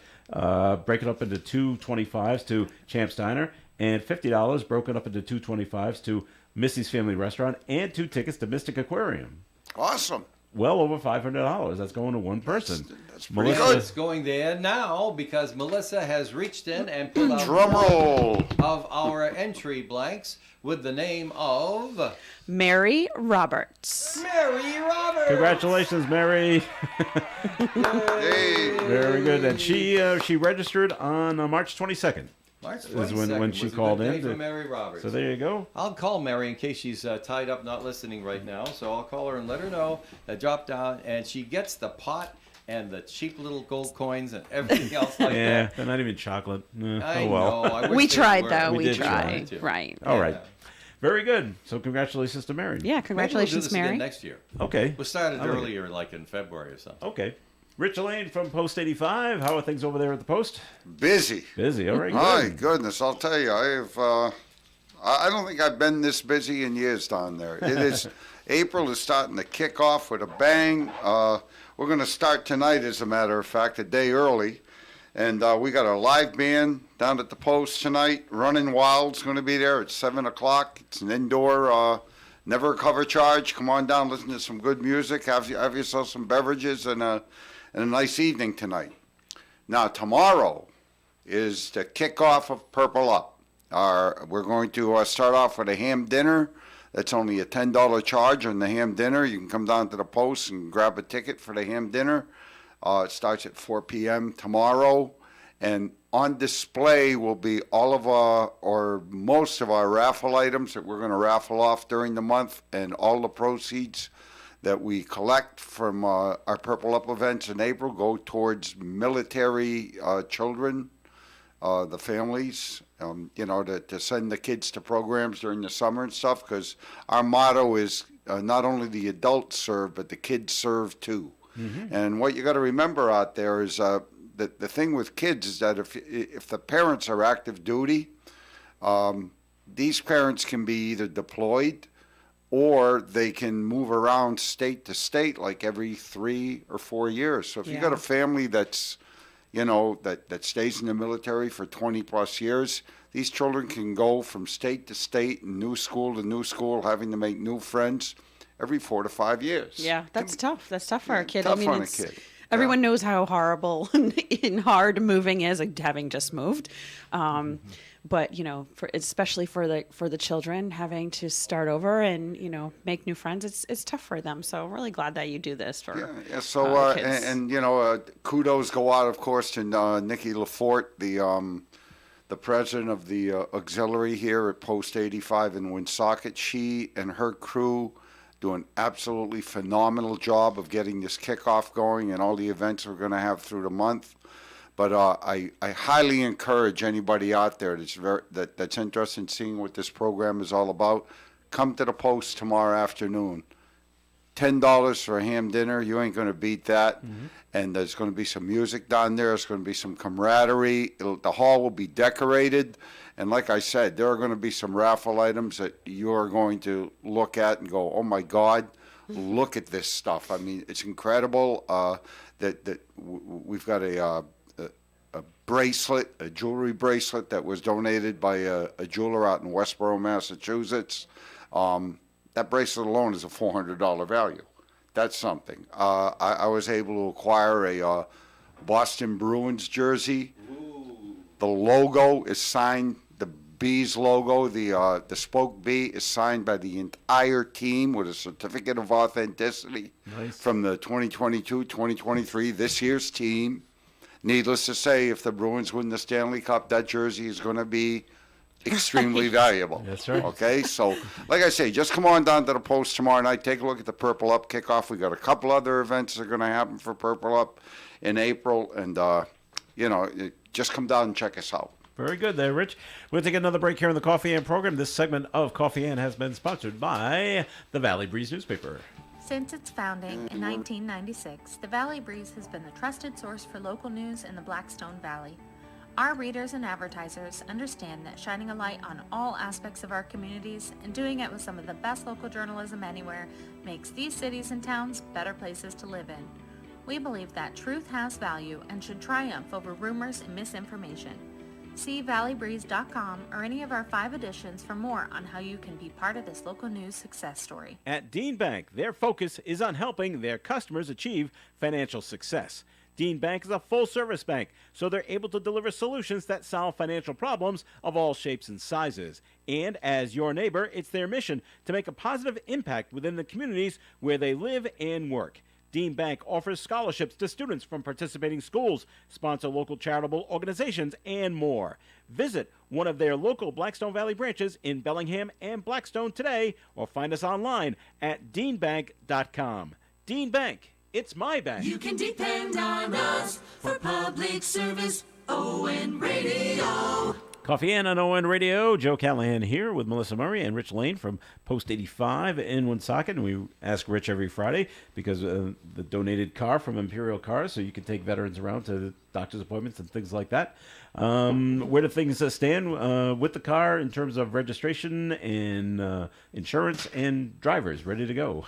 break it up into two 25s to Champs Diner, and $50 broken up into two 25s to Missy's Family Restaurant, and 2 tickets to Mystic Aquarium. Awesome. Well over $500. That's going to one person. That's pretty Melissa- good. It's going there now because Melissa has reached in and pulled out Drum roll. of our entry blanks with the name of Mary Roberts. Mary Roberts. Congratulations, Mary. Hey. Very good. And she registered on March 22nd. March Is 22nd when she was a called good day in for to- Mary Roberts. So there you go. I'll call Mary in case she's tied up, not listening right now. So I'll call her and let her know that drop down, and she gets the pot and the cheap little gold coins and everything else like Yeah, that. they're not even chocolate. I Oh well. know. I wish We they tried, were. though. We We did tried. try. Right. All right. Yeah. Very good. So congratulations to Mary. Yeah, Maybe congratulations, we'll do this again Mary. next year. Okay. We started I like it. earlier, like in February or something. Okay. Rich Elaine from Post 85. How are things over there at the Post? Busy. Busy. All right. My Good. goodness, I'll tell you, I don't think I've been this busy in years down there. It is April is starting to kick off with a bang. We're going to start tonight, as a matter of fact, a day early, and we got a live band down at the Post tonight. Running Wild's going to be there at 7:00. It's an indoor, never a cover charge. Come on down, listen to some good music, have yourself some beverages, and a nice evening tonight. Now tomorrow is the kickoff of Purple Up. We're going to start off with a ham dinner. That's only a $10 charge on the ham dinner. You can come down to the Post and grab a ticket for the ham dinner. It starts at 4 p.m. tomorrow. And on display will be all of our, or most of our raffle items that we're going to raffle off during the month, and all the proceeds that we collect from our Purple Up events in April go towards military children, the families, to send the kids to programs during the summer and stuff, because our motto is not only the adults serve, but the kids serve too. Mm-hmm. And what you got to remember out there is the thing with kids is that if the parents are active duty, these parents can be either deployed or they can move around state to state like every 3 or 4 years. So if you got a family that's, that stays in the military for 20 plus years, these children can go from state to state and new school to new school, having to make new friends every 4 to 5 years. Yeah, that's tough. That's tough for a kid. Tough I mean, on a it's, kid. everyone knows how horrible and hard moving is, like having just moved. But especially for the children having to start over and make new friends, it's tough for them. So I'm really glad that you do this for Yeah. So kids. kudos go out, of course, to Nikki Lafort, the president of the auxiliary here at Post 85 in Woonsocket. She and her crew do an absolutely phenomenal job of getting this kickoff going and all the events we're going to have through the month. But I highly encourage anybody out there that's interested in seeing what this program is all about, come to the Post tomorrow afternoon. $10 for a ham dinner. You ain't going to beat that. And there's going to be some music down there. There's going to be some camaraderie. The hall will be decorated. And like I said, there are going to be some raffle items that you are going to look at and go, oh, my God, look at this stuff. I mean, it's incredible that we've got a bracelet, a jewelry bracelet that was donated by a jeweler out in Westboro, Massachusetts. That bracelet alone is a $400 value. That's something. I was able to acquire a Boston Bruins jersey. The logo is signed. The Bees logo, the Spoke Bee, is signed by the entire team with a certificate of authenticity from the 2022-2023, this year's team. Needless to say, if the Bruins win the Stanley Cup, that jersey is going to be extremely valuable. That's right. Okay, so like I say, just come on down to the Post tomorrow night. Take a look at the Purple Up kickoff. We got a couple other events that are going to happen for Purple Up in April, and just come down and check us out. Very good there, Rich. We'll take another break here on the Coffee Inn program. This segment of Coffee Inn has been sponsored by the Valley Breeze newspaper. Since its founding in 1996, the Valley Breeze has been the trusted source for local news in the Blackstone Valley. Our readers and advertisers understand that shining a light on all aspects of our communities and doing it with some of the best local journalism anywhere makes these cities and towns better places to live in. We believe that truth has value and should triumph over rumors and misinformation. See valleybreeze.com or any of our 5 editions for more on how you can be part of this local news success story. At Dean Bank, their focus is on helping their customers achieve financial success. Dean Bank is a full-service bank, so they're able to deliver solutions that solve financial problems of all shapes and sizes. And as your neighbor, it's their mission to make a positive impact within the communities where they live and work. Dean Bank offers scholarships to students from participating schools, sponsor local charitable organizations, and more. Visit one of their local Blackstone Valley branches in Bellingham and Blackstone today, or find us online at deanbank.com. Dean Bank, it's my bank. You can depend on us for public service. ON Radio. Coffee Inn on ON Radio. Joe Callahan here with Melissa Murray and Rich Lane from Post 85 in Woonsocket. And we ask Rich every Friday because the donated car from Imperial Cars, so you can take veterans around to doctor's appointments and things like that. Where do things stand with the car in terms of registration and insurance and drivers ready to go?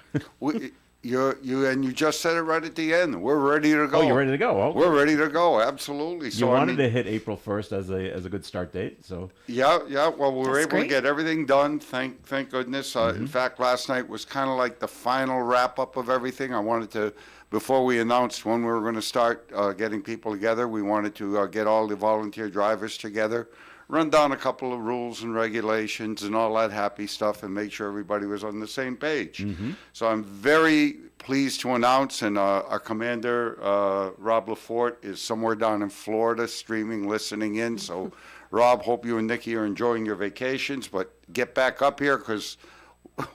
You just said it right at the end. We're ready to go. Oh, you're ready to go. Okay. We're ready to go. Absolutely. So you wanted to hit April 1st as a good start date. So yeah. Well, we were That's able great. to get everything done. Thank goodness. In fact, last night was kind of like the final wrap up of everything. I wanted to, before we announced when we were going to start getting people together, we wanted to get all the volunteer drivers together, run down a couple of rules and regulations and all that happy stuff, and make sure everybody was on the same page. So I'm very pleased to announce, and our commander, Rob Lafort, is somewhere down in Florida streaming, listening in. So, Rob, hope you and Nikki are enjoying your vacations, but get back up here because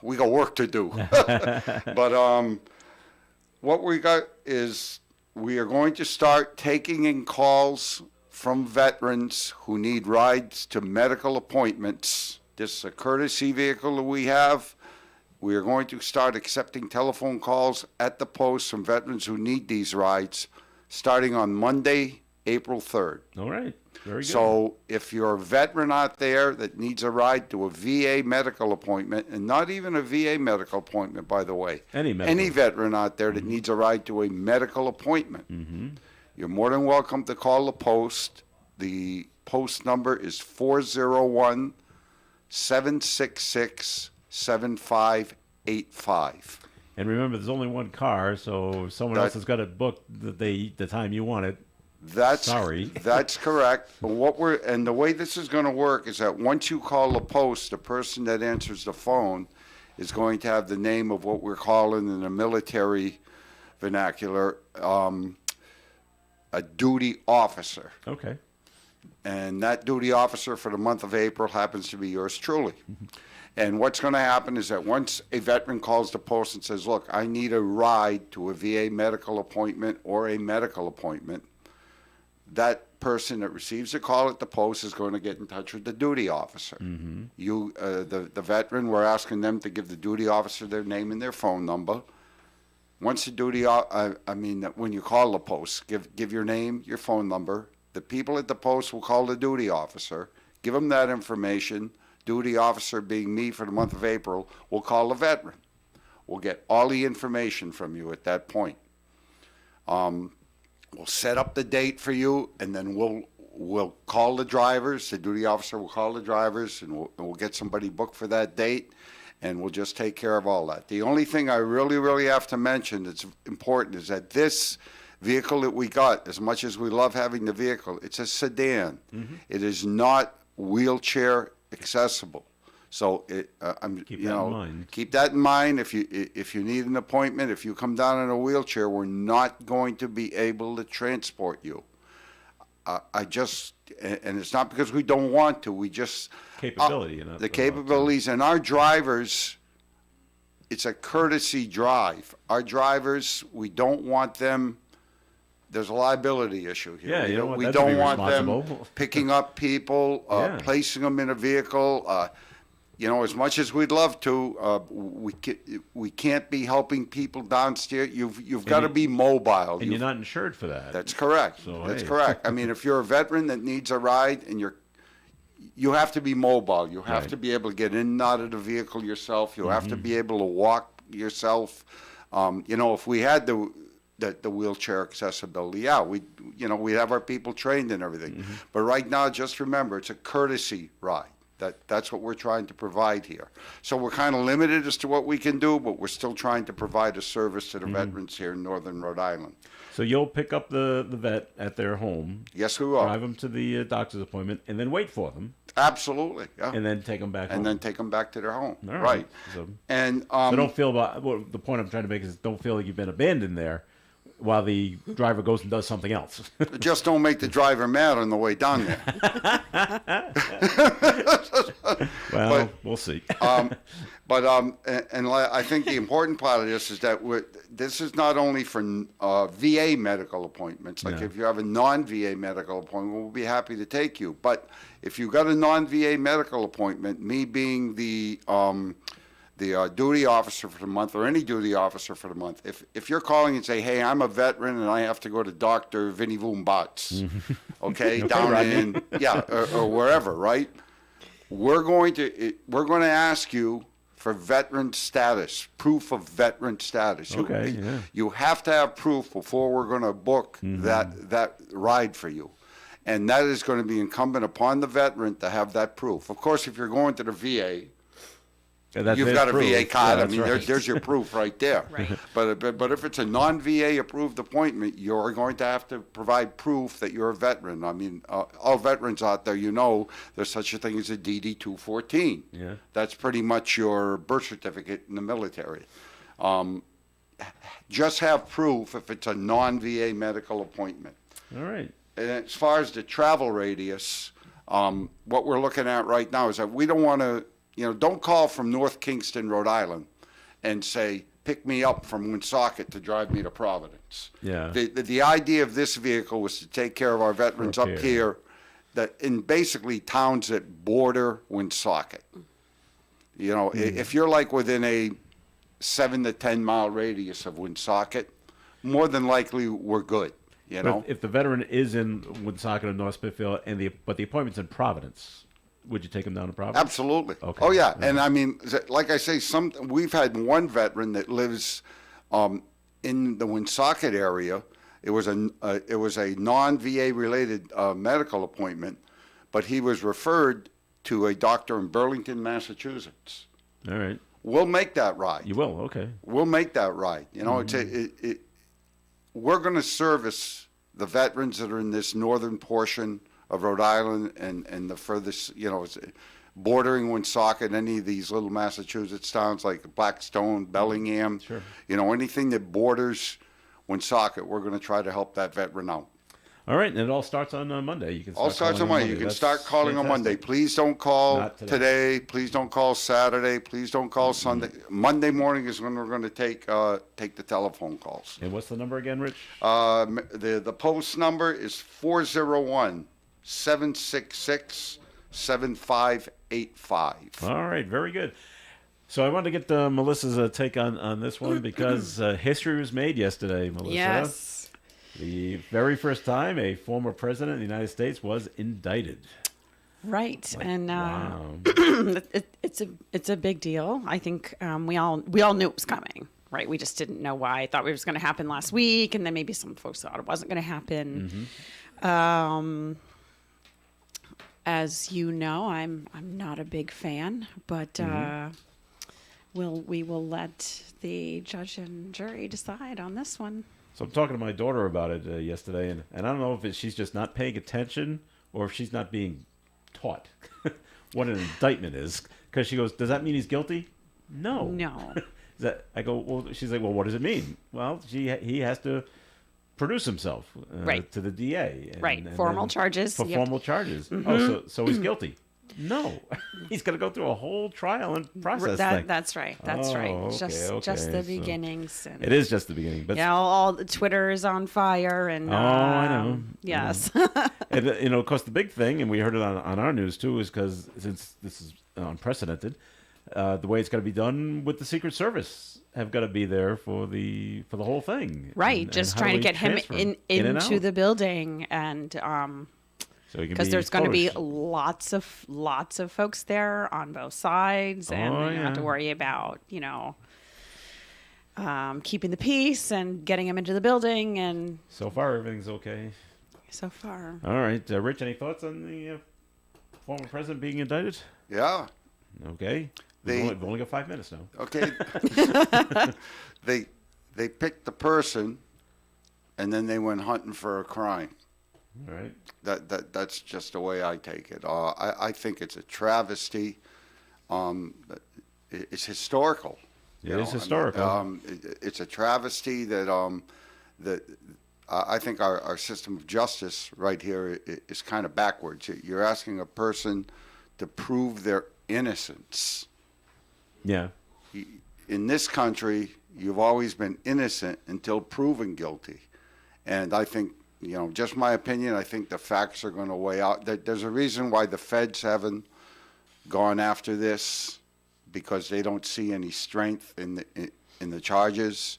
we got work to do. But what we got is we are going to start taking in calls from veterans who need rides to medical appointments. This is a courtesy vehicle that we have. We are going to start accepting telephone calls at the post from veterans who need these rides starting on Monday, April 3rd. all right, very good. So if you're a veteran out there that needs a ride to a VA medical appointment, and not even a VA medical appointment, by the way, Any medical. veteran out there that needs a ride to a medical appointment, you're more than welcome to call the post. The post number is 401-766-7585. And remember, there's only one car, so if someone else has got it booked the time you want it. Sorry. That's correct. But the way this is going to work is that once you call the post, the person that answers the phone is going to have the name of what we're calling in the military vernacular a duty officer. Okay. And that duty officer for the month of April happens to be yours truly. And what's going to happen is that once a veteran calls the post and says, look, I need a ride to a VA medical appointment or a medical appointment, that person that receives a call at the post is going to get in touch with the duty officer. The veteran, we're asking them to give the duty officer their name and their phone number. Once the when you call the post, give your name, your phone number. The people at the post will call the duty officer, give them that information. Duty officer, being me for the month of April, will call the veteran. We'll get all the information from you at that point. We'll set up the date for you, and then we'll call the drivers. The duty officer will call the drivers, and we'll get somebody booked for that date, and we'll just take care of all that. The only thing I really, really have to mention that's important is that this vehicle that we got, as much as we love having the vehicle, it's a sedan. It is not wheelchair accessible. So Keep that in mind. Keep that in mind. If you need an appointment, if you come down in a wheelchair, we're not going to be able to transport you. And it's not because we don't want to. We just Capability. The capabilities and our drivers. It's a courtesy drive. Our drivers, we don't want them. There's a liability issue here. Yeah, you don't want we that to be don't want them responsible. picking up people, placing them in a vehicle. As much as we'd love to, we can't be helping people downstairs. You've got to be mobile. And you're not insured for that. That's correct. That's correct. I mean, if you're a veteran that needs a ride and you have to be mobile. You have to be able to get in and out of the vehicle yourself. You have to be able to walk yourself. If we had the wheelchair accessibility, we'd have our people trained and everything. But right now, just remember, it's a courtesy ride. That's what we're trying to provide here. So we're kind of limited as to what we can do, but we're still trying to provide a service to the veterans here in northern Rhode Island. So you'll pick up the vet at their home. Yes, we will. Drive them to the doctor's appointment, and then wait for them. Absolutely, yeah. And then take them back home. And then take them back to their home. All right. So, and so don't feel the point I'm trying to make is don't feel like you've been abandoned there while the driver goes and does something else. Just don't make the driver mad on the way down there. Well, we'll see. And I think the important part of this is that this is not only for VA medical appointments. Like if you have a non-VA medical appointment, we'll be happy to take you. But if you've got a non-VA medical appointment, me being the duty officer for the month, or any duty officer for the month, if you're calling and say, hey, I'm a veteran and I have to go to Dr. Vinnie Voombots, okay, down in, or wherever, right? We're going to ask you for veteran status, proof of veteran status. You have to have proof before we're going to book that ride for you. And that is going to be incumbent upon the veteran to have that proof. Of course, if you're going to the VA, you've got a VA card. I mean, there's your proof right there. Right. But if it's a non-VA approved appointment, you're going to have to provide proof that you're a veteran. I mean, all veterans out there, there's such a thing as a DD-214. Yeah. That's pretty much your birth certificate in the military. Just have proof if it's a non-VA medical appointment. All right. And as far as the travel radius, what we're looking at right now is that we don't want to, don't call from North Kingston, Rhode Island, and say, pick me up from Woonsocket to drive me to Providence. Yeah. The idea of this vehicle was to take care of our veterans up here, that in basically towns that border Woonsocket. If you're like within a 7 to 10 mile radius of Woonsocket, more than likely we're good. But if the veteran is in Woonsocket or North Smithfield, but the appointment's in Providence, would you take him down to Providence? Absolutely. Okay. Oh yeah, and I mean, like I say, we've had one veteran that lives in the Woonsocket area. It was a non-VA related medical appointment, but he was referred to a doctor in Burlington, Massachusetts. All right. We'll make that ride. You will. Okay. We'll make that ride. We're going to service the veterans that are in this northern portion of Rhode Island and the furthest, bordering Woonsocket, any of these little Massachusetts towns like Blackstone, Bellingham, anything that borders Woonsocket, we're going to try to help that veteran out. All right, and it all starts on Monday. You can all starts on Monday. You can start calling on Monday. Please don't call today. Please don't call Saturday. Please don't call Sunday. Monday morning is when we're going to take the telephone calls. And what's the number again, Rich? The post number is 401-766-7585. All right, very good. So I wanted to get Melissa's take on this one because history was made yesterday, Melissa. Yes. The very first time a former president of the United States was indicted. Right, and Wow. it's a big deal. I think we all knew it was coming, right? We just didn't know why. I thought it was going to happen last week, and then maybe some folks thought it wasn't going to happen. As you know, I'm not a big fan, but we will let the judge and jury decide on this one. So I'm talking to my daughter about it yesterday, and I don't know if she's just not paying attention or if she's not being taught what an indictment is. Because she goes, "Does that mean he's guilty?" No. No. I go, well, she's like, well, what does it mean? Well, he has to produce himself Right. to the DA. Right. Formal charges. For Yep. formal charges. Oh, so he's guilty. No. He's got to go through a whole trial and process thing. That's right. That's right. Okay, Just the so beginnings. And, it is just the beginning. But yeah, all the Twitter is on fire, and I know. Yes. And, of course, the big thing, and we heard it on our news too, is because since this is unprecedented, the way it's got to be done with the Secret Service have got to be there for the whole thing. Right. And Just how do trying to we get him transfer into and out? the building, and So he can because be there's going to be photoshopped. lots of folks there on both sides, and Oh, you have to yeah. worry about keeping the peace and getting him into the building, and So far, everything's okay. so far. All right, Rich, any thoughts on the former president being indicted? Yeah. Okay. We've only got 5 minutes now. Okay. They picked the person, and then they went hunting for a crime. All right. That's just the way I take it. I think it's a travesty. It's historical. It is historical. It's a travesty that I think our system of justice right here is kind of backwards. You're asking a person to prove their innocence. Yeah. In this country, you've always been innocent until proven guilty. And I think, just my opinion, I think the facts are going to weigh out. There's a reason why the feds haven't gone after this, because they don't see any strength in the charges.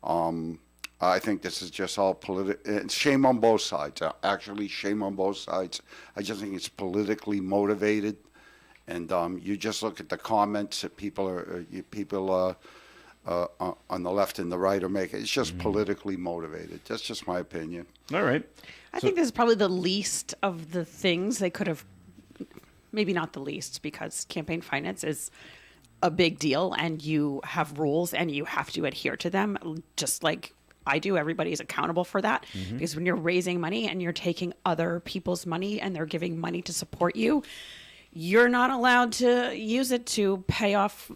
I think this is just all political. Shame on both sides. Actually, shame on both sides. I just think it's politically motivated. And you just look at the comments that people on the left and the right are making. It's just politically motivated. That's just my opinion. All right. I think this is probably the least of the things they could have, maybe not the least, because campaign finance is a big deal, and you have rules and you have to adhere to them, just like I do. Everybody is accountable for that, because when you're raising money and you're taking other people's money and they're giving money to support you, you're not allowed to use it to pay off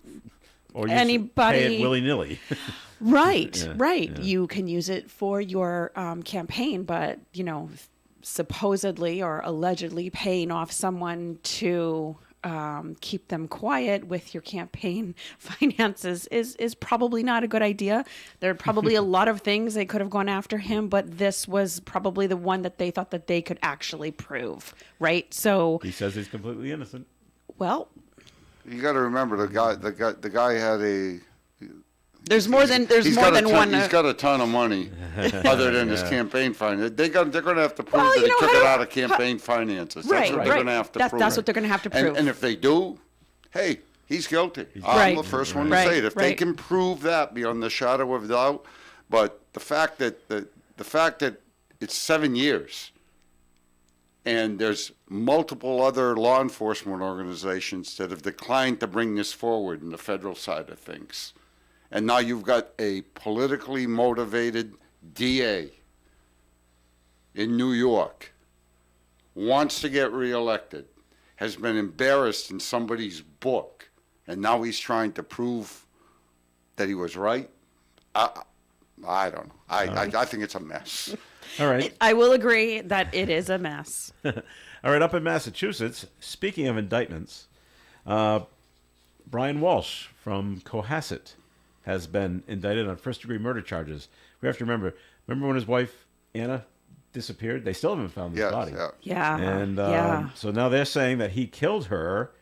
Or you anybody. Pay it willy-nilly. Right, Yeah, right. yeah. You can use it for your campaign, but, supposedly or allegedly paying off someone to keep them quiet with your campaign finances is probably not a good idea. There are probably a lot of things they could have gone after him, but this was probably the one that they thought that they could actually prove, right? So, He says he's completely innocent. well, You got to remember the guy had a. there's more than one. He's got a ton of money, other than his campaign finance. They're going to have to prove Well, that he took how it do- out of campaign finances. That's Right, what they're right. going to have to prove. That's what they're going to have to prove. And if they do, hey, he's guilty. I'm Right. the first one to Right, say it. If they right. can prove that beyond the shadow of doubt, but the fact that it's 7 years, and there's multiple other law enforcement organizations that have declined to bring this forward in the federal side of things. And now you've got a politically motivated DA in New York, wants to get reelected, has been embarrassed in somebody's book, and now he's trying to prove that he was right. I don't know. I think it's a mess. All right. I will agree that it is a mess. All right, up in Massachusetts, speaking of indictments, Brian Walsh from Cohasset has been indicted on first-degree murder charges. We have to remember when his wife, Anna, disappeared? They still haven't found his Yes, body. yeah. Yeah. And yeah. so now they're saying that he killed her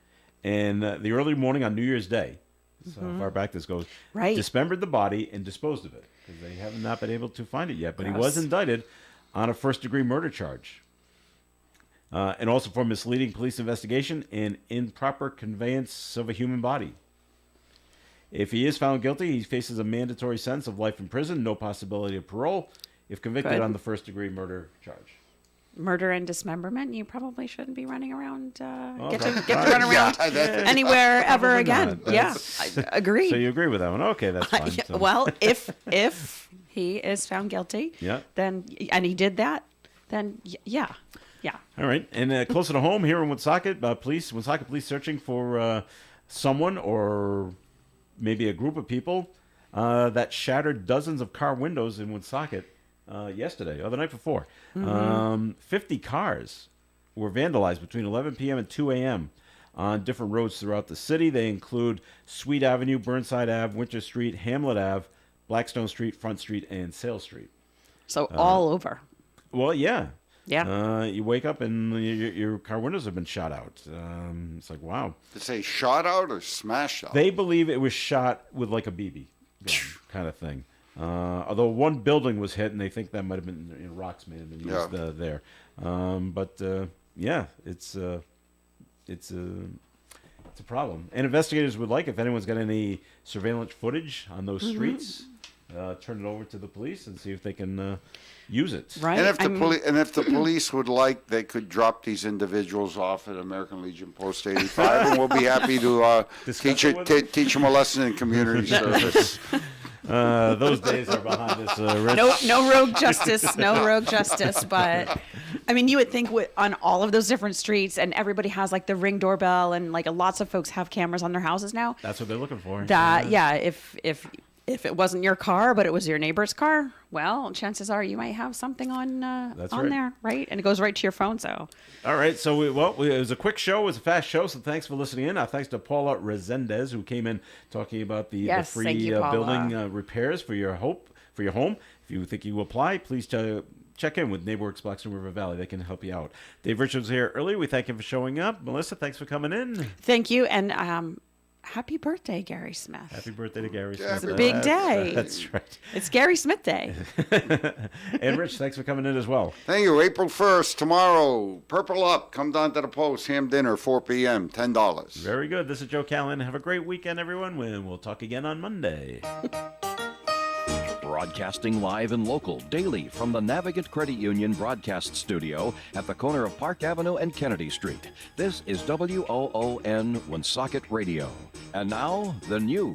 in the early morning on New Year's Day. That's how far back this goes. Right. Dismembered the body and disposed of it because they have not been able to find it yet. But he Gross. was indicted on a first-degree murder charge. And also for misleading police investigation and improper conveyance of a human body. If he is found guilty, he faces a mandatory sentence of life in prison, no possibility of parole, if convicted Good. on the first-degree murder charge. Murder and dismemberment, you probably shouldn't be running around, get that's to fine. run around anywhere ever Probably again. not. Yeah, That's- I agree. So you agree with that one? Okay, that's fine. Yeah, So- well, if he is found guilty, Yeah. then and he did that, then yeah. All right, and closer to home here in Woonsocket, Woonsocket police searching for someone or maybe a group of people that shattered dozens of car windows in Woonsocket yesterday or the night before. 50 cars were vandalized between 11 p.m. and 2 a.m. on different roads throughout the city. They include Sweet Avenue, Burnside Ave, Winter Street, Hamlet Ave, Blackstone Street, Front Street, and Sale Street. So all over. Well, yeah. Yeah. You wake up and your car windows have been shot out. It's like, wow. Did it say shot out or smash out? They believe it was shot with like a BB gun kind of thing. Although one building was hit, and they think that might have been rocks may have been used there. Yeah, it's a problem. And investigators would like, if anyone's got any surveillance footage on those streets, turn it over to the police and see if they can use it. Right. And if the police would like, they could drop these individuals off at American Legion Post 85, and we'll be happy to Discuss it with teach them a lesson in community service. Those days are behind us. Rich. No rogue justice, no rogue justice. But I mean, you would think on all of those different streets, and everybody has like the Ring doorbell, and like lots of folks have cameras on their houses now. That's what they're looking for. That if it wasn't your car, but it was your neighbor's car, well, chances are you might have something on right. there, right? And it goes right to your phone. So All right, so it was a quick show, it was a fast show, so thanks for listening in. Thanks to Paula Resendez, who came in talking about the Yes, free thank you, Paula. building repairs for your home. If you think you apply, please check in with NeighborWorks Blackstone River Valley. They can help you out. Dave Richards here early. We thank you for showing up. Melissa, thanks for coming in. thank you, and happy birthday, Gary Smith. Happy birthday to Gary Smith. It's a big day. That's right. It's Gary Smith Day. And Rich, thanks for coming in as well. Thank you. April 1st, tomorrow, Purple Up. Come down to the Post, ham dinner, 4 p.m., $10. Very good. This is Joe Callan. Have a great weekend, everyone. We'll talk again on Monday. Broadcasting live and local daily from the Navigant Credit Union broadcast studio at the corner of Park Avenue and Kennedy Street. This is WOON Woonsocket Radio. And now, the news.